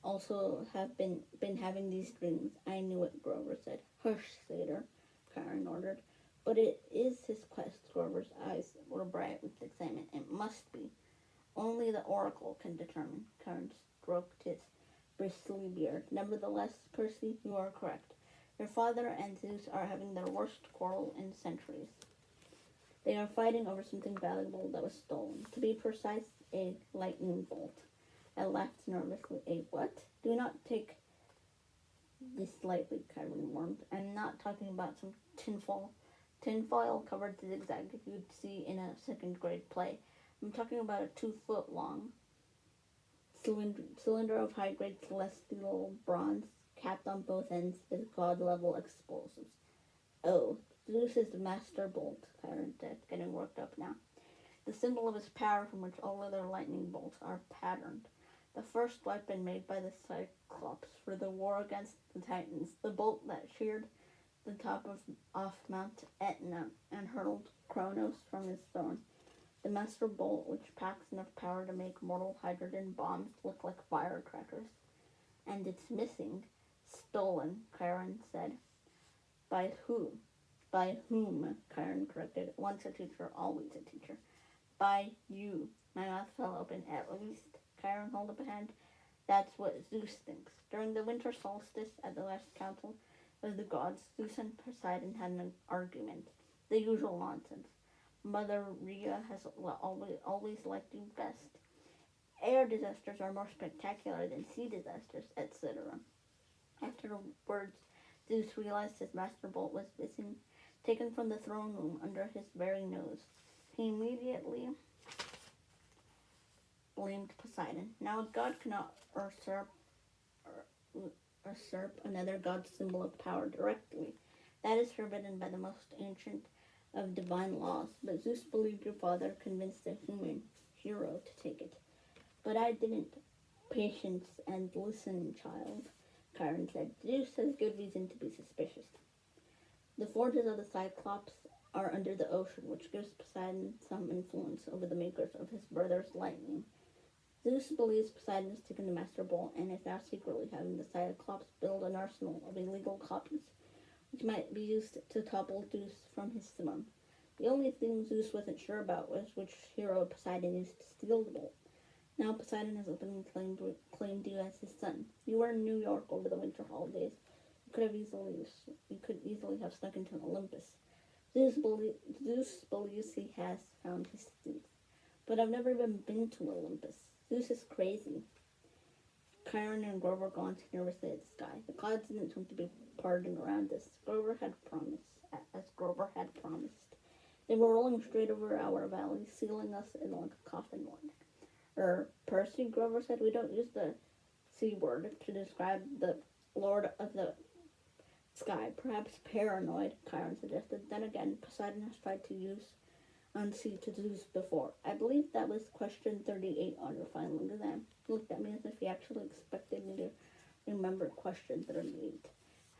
also been having these dreams. I knew it, Grover said. Hush, Satyr, Chiron ordered. But it is his quest. Grover's eyes were bright with excitement. It must be. Only the Oracle can determine. Chiron stroked his bristly beard. Nevertheless, Percy, you are correct. Your father and Zeus are having their worst quarrel in centuries. They are fighting over something valuable that was stolen. To be precise, a lightning bolt. I laughed nervously. A what? Do not take this lightly, Chiron warned. I'm not talking about some tinfoil covered zigzag you'd see in a second grade play. I'm talking about a 2-foot long cylinder of high-grade celestial bronze, capped on both ends with god-level explosives. Oh, Zeus is the master bolt, Chiron said, getting worked up now. The symbol of his power from which all other lightning bolts are patterned. The first weapon made by the Cyclops for the war against the Titans, the bolt that sheared the top off Mount Etna and hurled Kronos from his throne. The master bolt, which packs enough power to make mortal hydrogen bombs look like firecrackers. And it's missing. Stolen, Chiron said. By who? By whom, Chiron corrected. Once a teacher, always a teacher. By you. My mouth fell open. At least, Chiron held up a hand. That's what Zeus thinks. During the winter solstice at the last council of the gods, Zeus and Poseidon had an argument. The usual nonsense. Mother Rhea has always liked you best. Air disasters are more spectacular than sea disasters, etc. Afterwards, Zeus realized his master bolt was missing, taken from the throne room under his very nose. He immediately blamed Poseidon. Now a god cannot usurp another god's symbol of power directly. That is forbidden by the most ancient of divine laws, but Zeus believed your father convinced a human hero to take it. But I didn't. Patience and listen, child, Chiron said. Zeus has good reason to be suspicious. The forges of the Cyclops are under the ocean, which gives Poseidon some influence over the makers of his brother's lightning. Zeus believes Poseidon has taken the Master Bolt and is now secretly having the Cyclops build an arsenal of illegal copies, which might be used to topple Zeus from his throne. The only thing Zeus wasn't sure about was which hero Poseidon used to steal the bolt. Now Poseidon has openly claimed you as his son. You were in New York over the winter holidays. You could easily have snuck into Olympus. Zeus believes he has found his thief. But I've never even been to Olympus. Zeus is crazy. Chiron and Grover glanced nervously at the sky. The clouds didn't seem to be parting around us, as Grover had promised. They were rolling straight over our valley, sealing us in like a coffin would. Percy, Grover said, we don't use the C word to describe the Lord of the Sky. Perhaps paranoid, Chiron suggested. Then again, Poseidon has tried to use unsee to Zeus before. I believe that was question 38 on your final exam. He looked at me as if he actually expected me to remember question 38.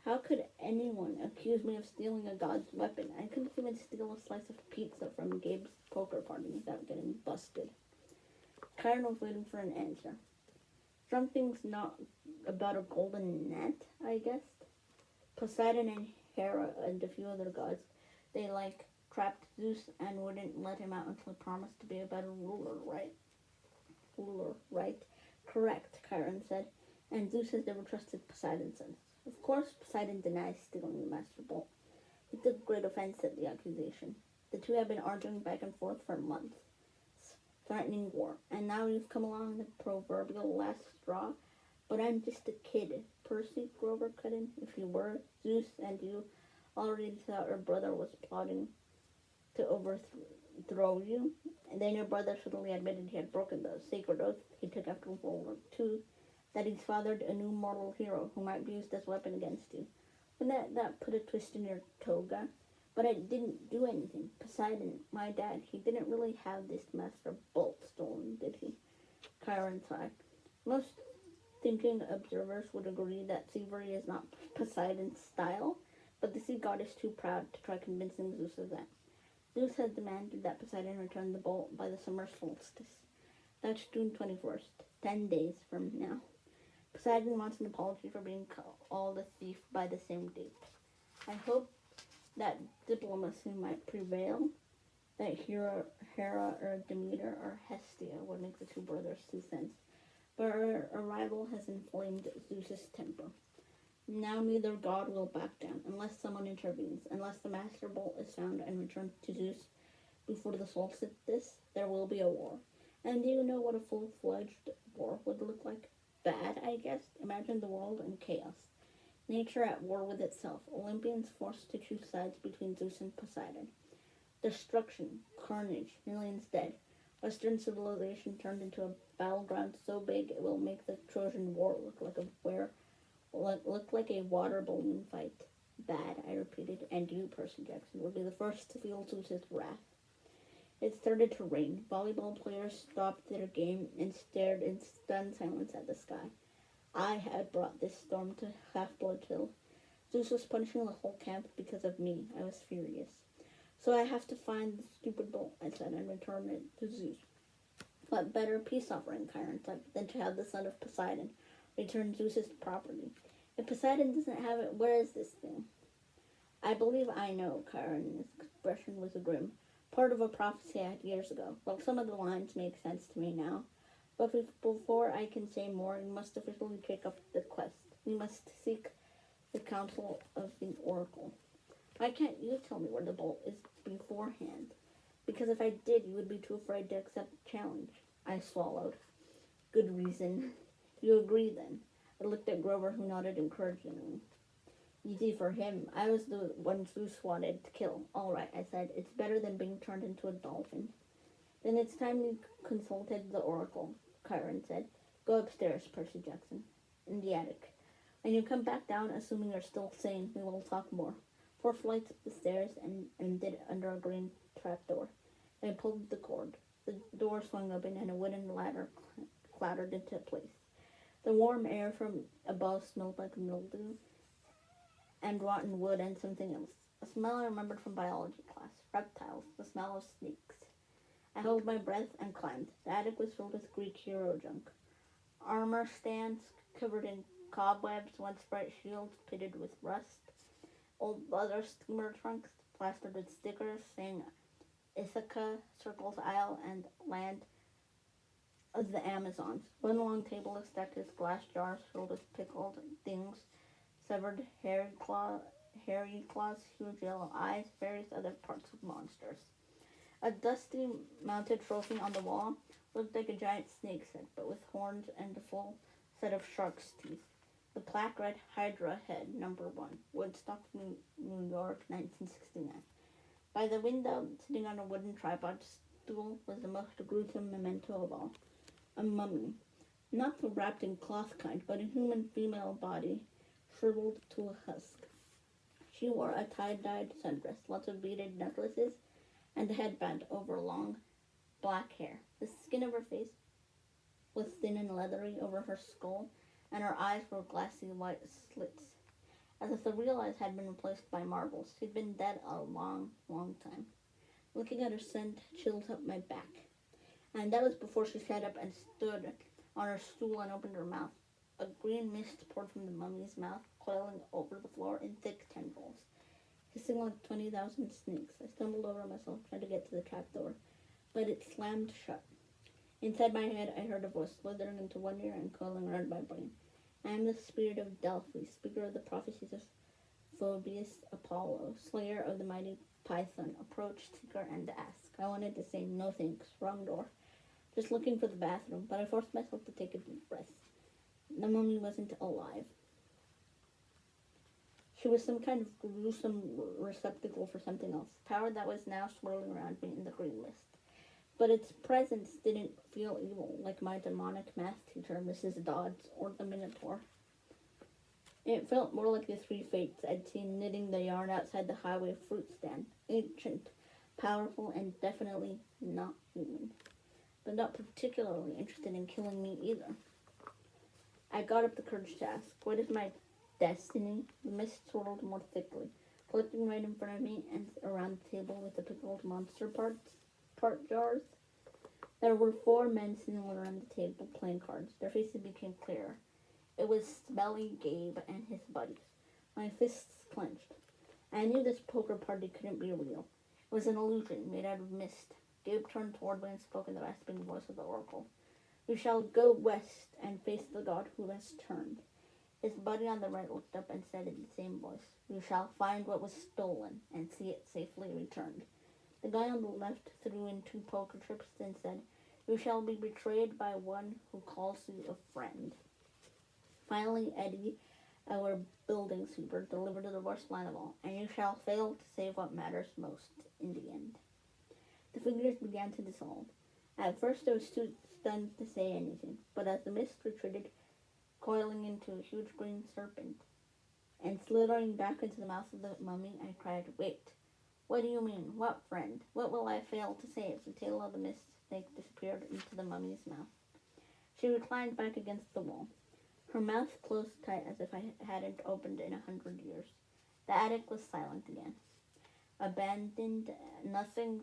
How could anyone accuse me of stealing a god's weapon? I couldn't even steal a slice of pizza from Gabe's poker party without getting busted. Chiron was waiting for an answer. Something's not about a golden net, I guessed. Poseidon and Hera and a few other gods, they trapped Zeus and wouldn't let him out until he promised to be a better ruler, right? Correct, Chiron said. And Zeus has never trusted Poseidon since. Of course, Poseidon denies stealing the Master Bolt. He took great offense at the accusation. The two had been arguing back and forth for months, threatening war, and now you've come along the proverbial last straw. But I'm just a kid. Percy, Grover cut in. If you were, Zeus and you already thought your brother was plotting to overthrow you. And then your brother suddenly admitted he had broken the sacred oath he took after World War II, that he's fathered a new mortal hero who might be used as a weapon against you. Wouldn't that put a twist in your toga? But I didn't do anything. Poseidon, my dad, he didn't really have this master bolt stolen, did he? Chiron sighed. Most thinking observers would agree that thievery is not Poseidon's style, but the sea god is too proud to try convincing Zeus of that. Zeus had demanded that Poseidon return the bolt by the summer solstice. That's June 21st, 10 days from now. Poseidon wants an apology for being called a thief by the same date. I hope that diplomacy might prevail, that Hera or Demeter or Hestia would make the two brothers 2 cents. But her arrival has inflamed Zeus's temper. Now neither god will back down, unless someone intervenes. Unless the Master Bolt is found and returned to Zeus before the solstice, there will be a war. And do you know what a full-fledged war would look like? Bad, I guess. Imagine the world in chaos. Nature at war with itself. Olympians forced to choose sides between Zeus and Poseidon. Destruction, carnage, millions dead. Western civilization turned into a battleground so big it will make the Trojan War look like a water balloon fight. Bad, I repeated, and you, Percy Jackson, will be the first to feel Zeus's wrath. It started to rain. Volleyball players stopped their game and stared in stunned silence at the sky. I had brought this storm to Half-Blood Hill. Zeus was punishing the whole camp because of me. I was furious. So I have to find the stupid bolt, I said, and return it to Zeus. What better peace offering, Chiron said, than to have the son of Poseidon return Zeus's property? If Poseidon doesn't have it, where is this thing? I believe I know, Chiron's expression was grim. Part of a prophecy I had years ago. Well, some of the lines make sense to me now. But before I can say more, you must officially take up the quest. We must seek the counsel of the oracle. Why can't you tell me where the bolt is beforehand? Because if I did, you would be too afraid to accept the challenge. I swallowed. Good reason. You agree, then? I looked at Grover, who nodded encouragingly. Easy for him. I was the one Zeus wanted to kill. All right, I said. It's better than being turned into a dolphin. Then it's time you consulted the oracle, Chiron said. Go upstairs, Percy Jackson. In the attic. When you come back down, assuming you're still sane, we will talk more. 4 flights up the stairs and ended under a green trapdoor. I pulled the cord. The door swung open and a wooden ladder clattered into place. The warm air from above smelled like mildew and rotten wood and something else. A smell I remembered from biology class. Reptiles. The smell of snakes. I held my breath and climbed. The attic was filled with Greek hero junk. Armor stands covered in cobwebs, once bright shields pitted with rust. Old leather steamer trunks plastered with stickers saying Ithaca, Circle's Isle, and Land of the Amazons. One long table is stacked with glass jars filled with pickled things, severed hairy claws, huge yellow eyes, various other parts of monsters. A dusty mounted trophy on the wall looked like a giant snake's head, but with horns and a full set of shark's teeth. The plaque read Hydra Head, number 1, Woodstock, New York, 1969. By the window, sitting on a wooden tripod stool, was the most gruesome memento of all. A mummy. Not the wrapped in cloth kind, but a human female body, shriveled to a husk. She wore a tie-dyed sundress, lots of beaded necklaces, and a headband over long black hair. The skin of her face was thin and leathery over her skull, and her eyes were glassy white slits, as if the real eyes had been replaced by marbles. She'd been dead a long, long time. Looking at her sent chills up my back. And that was before she sat up and stood on her stool and opened her mouth. A green mist poured from the mummy's mouth, coiling over the floor in thick tendrils, hissing like 20,000 snakes. I stumbled over myself, trying to get to the trapdoor, but it slammed shut. Inside my head, I heard a voice slithering into one ear and coiling around my brain. I am the spirit of Delphi, speaker of the prophecies of Phoebus Apollo, slayer of the mighty Python, approached Tinker and asked. I wanted to say no thanks, wrong door, just looking for the bathroom, but I forced myself to take a deep breath. The mummy wasn't alive. She was some kind of gruesome receptacle for something else, power that was now swirling around me in the green mist. But its presence didn't feel evil, like my demonic math teacher, Mrs. Dodds, or the Minotaur. It felt more like the three fates I'd seen knitting the yarn outside the highway fruit stand. Ancient, powerful, and definitely not human. But not particularly interested in killing me either. I got up the courage to ask, what is my destiny? The mist swirled more thickly, collecting right in front of me and around the table with the pickled monster part jars. There were 4 men sitting around the table playing cards. Their faces became clearer. It was Smelly Gabe and his buddies. My fists clenched. I knew this poker party couldn't be real. It was an illusion made out of mist. Gabe turned toward me and spoke in the rasping voice of the oracle. You shall go west and face the god who has turned. His buddy on the right looked up and said in the same voice, you shall find what was stolen and see it safely returned. The guy on the left threw in 2 poker chips and said, you shall be betrayed by one who calls you a friend. Finally, Eddie, our building sweeper, delivered the worst line of all, and you shall fail to save what matters most in the end. The figures began to dissolve. At first I was too stunned to say anything, but as the mist retreated, coiling into a huge green serpent, and slithering back into the mouth of the mummy, I cried, wait, what do you mean? What friend? What will I fail to save? The tail of the mist snake disappeared into the mummy's mouth. She reclined back against the wall. Her mouth closed tight as if I hadn't opened in 100 years. The attic was silent again. Abandoned, nothing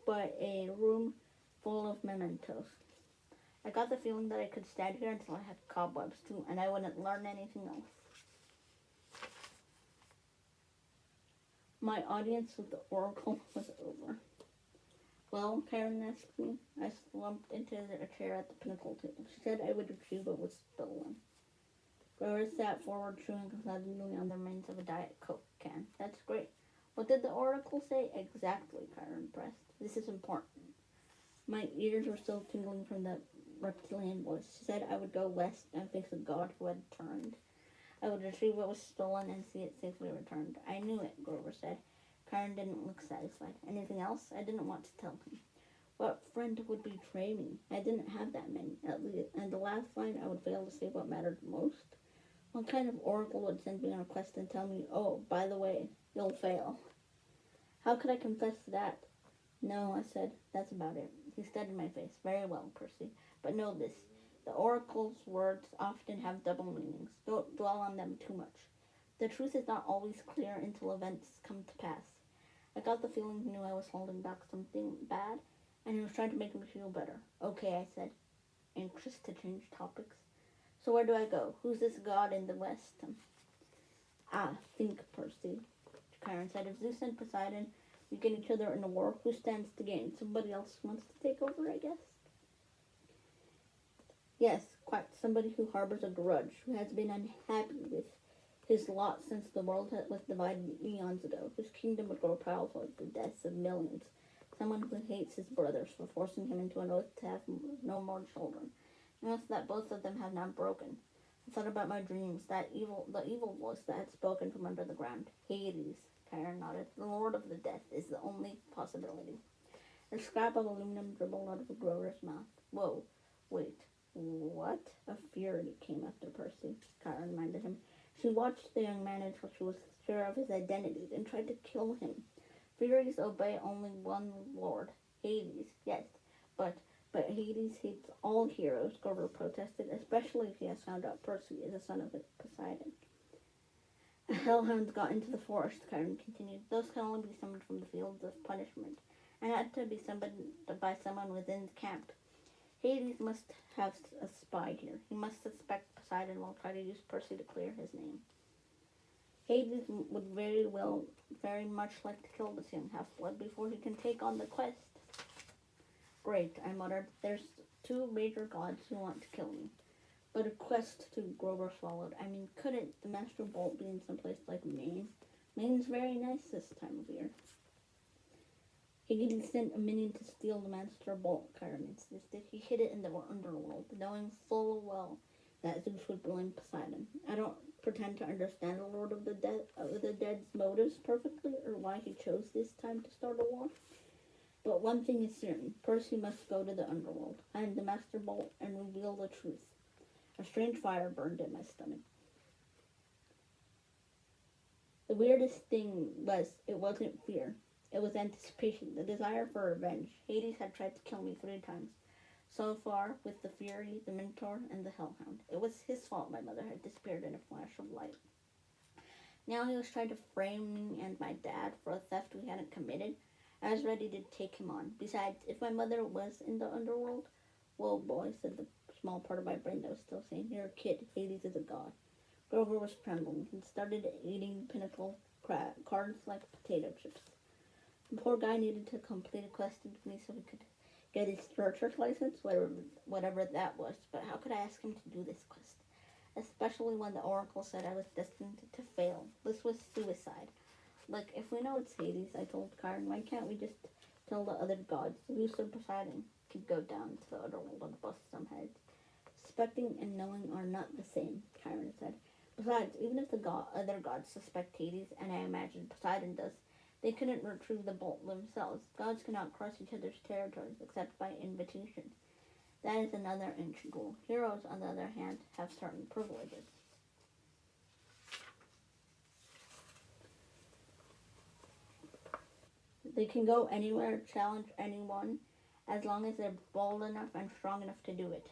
but a room full of mementos. I got the feeling that I could stand here until I had cobwebs too, and I wouldn't learn anything else. My audience with the oracle was over. Well, Karen asked me. I slumped into a chair at the pinnacle table. She said I would retrieve what was stolen. Grover sat forward, chewing excitedly on the remains of a Diet Coke can. That's great. What did the oracle say? Exactly, Karen pressed. This is important. My ears were still tingling from the reptilian voice. She said I would go west and face a god who had turned. I would retrieve what was stolen and see it safely returned. I knew it, Grover said. Karen didn't look satisfied. Anything else? I didn't want to tell him. What friend would betray me? I didn't have that many, at least. And the last line, I would fail to save what mattered most. What kind of oracle would send me on a quest and tell me, oh, by the way, you'll fail? How could I confess that? No, I said, that's about it. He studied my face. Very well, Percy. But know this. The oracle's words often have double meanings. Don't dwell on them too much. The truth is not always clear until events come to pass. I got the feeling he knew I was holding back something bad, and he was trying to make me feel better. Okay, I said, anxious to change topics. So where do I go? Who's this god in the west? Think, Percy. Chiron said, if Zeus and Poseidon weaken each other in a war, who stands to gain? Somebody else wants to take over, I guess? Yes, quite. Somebody who harbors a grudge, who has been unhappy with his lot since the world was divided eons ago, whose kingdom would grow powerful with the deaths of millions. Someone who hates his brothers for forcing him into an oath to have no more children. An oath that both of them have now broken. I thought about my dreams, the evil voice that had spoken from under the ground. Hades, Chiron nodded. The Lord of the Death is the only possibility. A scrap of aluminum dribbled out of Grover's mouth. Whoa, wait, what? A fury came after Percy, Chiron reminded him. She watched the young man until she was sure of his identity, then tried to kill him. Furies obey only one lord, Hades, yes, but Hades hates all heroes, Grover protested, especially if he has found out Percy is a son of Poseidon. Hellhounds got into the forest, Chiron continued. Those can only be summoned from the fields of punishment, and had to be summoned by someone within the camp. Hades must have a spy here. He must suspect Poseidon will try to use Percy to clear his name. Hades would very much like to kill this young half-blood before he can take on the quest. Great, I muttered. There's 2 major gods who want to kill me. But a quest to Grover swallowed. I mean, couldn't the Master Bolt be in some place like Maine? Means very nice this time of year. Higgins sent a minion to steal the Master Bolt, Chiron insisted. He hid it in the underworld, knowing full well that Zeus would blame Poseidon. I don't pretend to understand the Lord of the Dead's motives perfectly, or why he chose this time to start a war. But one thing is certain: Percy must go to the underworld, find the Master Bolt, and reveal the truth. A strange fire burned in my stomach. The weirdest thing was, it wasn't fear. It was anticipation, the desire for revenge. Hades had tried to kill me 3 times. So far, with the Fury, the Minotaur, and the Hellhound. It was his fault my mother had disappeared in a flash of light. Now he was trying to frame me and my dad for a theft we hadn't committed. I was ready to take him on. Besides, if my mother was in the underworld, whoa boy, said the small part of my brain that was still saying, you're a kid, Hades is a god. Grover was trembling. He started eating pinnacle cards like potato chips. The poor guy needed to complete a quest with me so he could get his church license, whatever that was. But how could I ask him to do this quest? Especially when the oracle said I was destined to fail. This was suicide. Like, if we know it's Hades, I told Chiron, why can't we just tell the other gods, Zeus or Poseidon, could go down to the underworld and bust some heads? Suspecting and knowing are not the same, Chiron said. Besides, even if the other gods suspect Hades, and I imagine Poseidon does, they couldn't retrieve the bolt themselves. Gods cannot cross each other's territories except by invitation. That is another ancient rule. Heroes, on the other hand, have certain privileges. They can go anywhere, challenge anyone, as long as they're bold enough and strong enough to do it.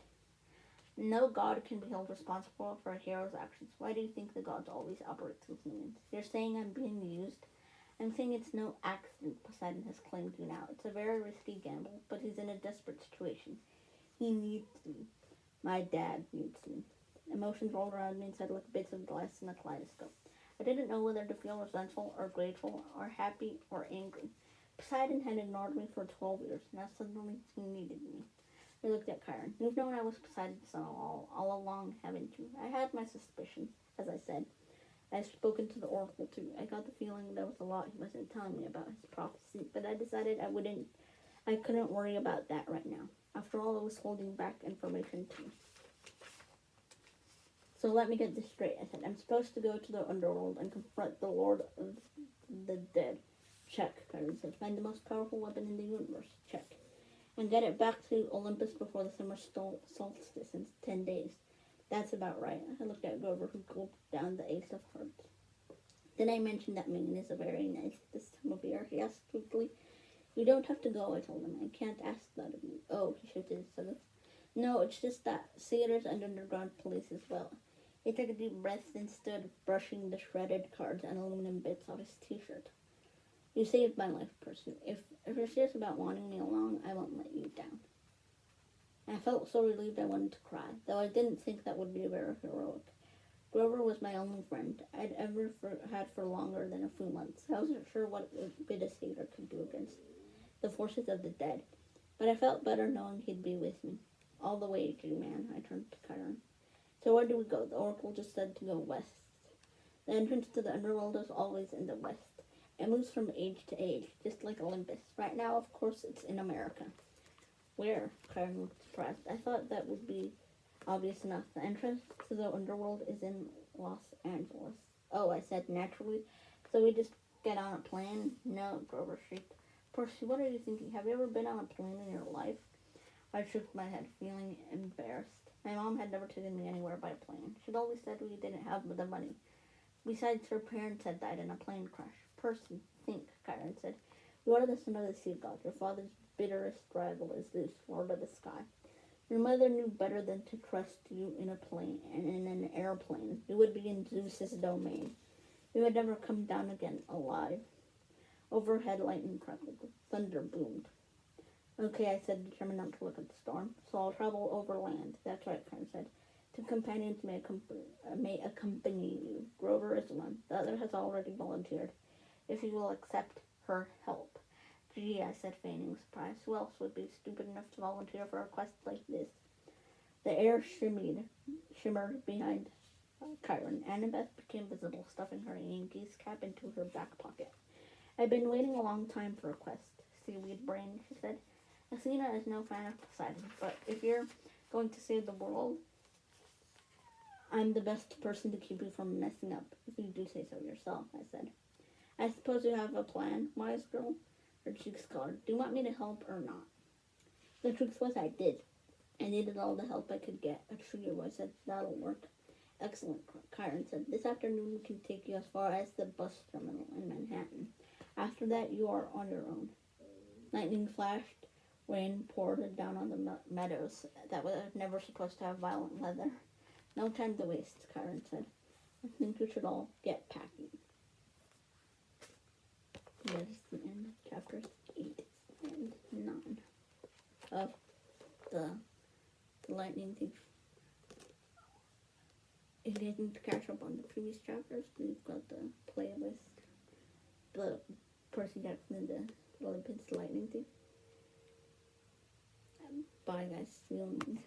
No god can be held responsible for a hero's actions. Why do you think the gods always operate through humans? You're saying I'm being used? I'm saying it's no accident Poseidon has claimed you now. It's a very risky gamble, but he's in a desperate situation. He needs me. My dad needs me. Emotions rolled around me inside like bits of glass in a kaleidoscope. I didn't know whether to feel resentful or grateful or happy or angry. Poseidon had ignored me for 12 years. Now suddenly he needed me. I looked at Chiron. You've known I was Poseidon's son all along, haven't you? I had my suspicions, as I said. I've spoken to the oracle too. I got the feeling there was a lot he wasn't telling me about his prophecy, but I decided I couldn't worry about that right now. After all, I was holding back information too. So let me get this straight, I said. I'm supposed to go to the underworld and confront the Lord of the Dead. Check, Chiron said. Find the most powerful weapon in the universe. Check. And get it back to Olympus before the summer solstice in 10 days. That's about right. I looked at Grover, who gulped down the ace of hearts. Then I mentioned that Ming is a very nice this time of year. He asked quickly. You don't have to go, I told him. I can't ask that of you. Oh, he shifted his feathers. No, it's just that sailors and underground police as well. He took a deep breath and stood brushing the shredded cards and aluminum bits off his t-shirt. You saved my life, Percy. If you're serious about wanting me along, I won't let you down. I felt so relieved I wanted to cry, though I didn't think that would be very heroic. Grover was my only friend I'd ever had for longer than a few months. I wasn't sure what a bit of sailor could do against the forces of the dead, but I felt better knowing he'd be with me. All the way, G-Man, I turned to Chiron. So where do we go? The oracle just said to go west. The entrance to the underworld is always in the west. It moves from age to age, just like Olympus. Right now, of course, it's in America. Where? Chiron looked surprised. I thought that would be obvious enough. The entrance to the underworld is in Los Angeles. Oh, I said naturally. So we just get on a plane? No, Grover shrieked. Percy, what are you thinking? Have you ever been on a plane in your life? I shook my head, feeling embarrassed. My mom had never taken me anywhere by plane. She'd always said we didn't have the money. Besides, her parents had died in a plane crash. Percy, think, Chiron said. You are the son of the sea god. Your father's bitterest rival is Zeus, Lord of the Sky. Your mother knew better than to trust you in a plane and in an airplane. You would be in Zeus's domain. You would never come down again alive. Overhead lightning crackled. Thunder boomed. Okay, I said, determined not to look at the storm. So I'll travel overland. That's right, Chiron said. Two companions may accompany you. Grover is one. The other has already volunteered. If you will accept her help. Gee, I said, feigning surprise. Who else would be stupid enough to volunteer for a quest like this? The air shimmered behind Chiron. Annabeth became visible, stuffing her Yankees cap into her back pocket. I've been waiting a long time for a quest. Seaweed brain, she said. Athena is no fan of Poseidon, but if you're going to save the world, I'm the best person to keep you from messing up, if you do say so yourself, I said. I suppose you have a plan, wise girl? Her cheeks colored. Do you want me to help or not? The truth was I did. I needed all the help I could get. A trigger voice said, that'll work. Excellent, Chiron said. This afternoon we can take you as far as the bus terminal in Manhattan. After that, you are on your own. Lightning flashed. Rain poured down on the meadows that were never supposed to have violent weather. No time to waste, Chiron said. I think we should all get packing. That is the end of chapters 8 and 9 of the Lightning Thief. If you need to catch up on the previous chapters, we've got the playlist, the Percy Jackson and the Olympus Lightning Thief. Bye guys, see you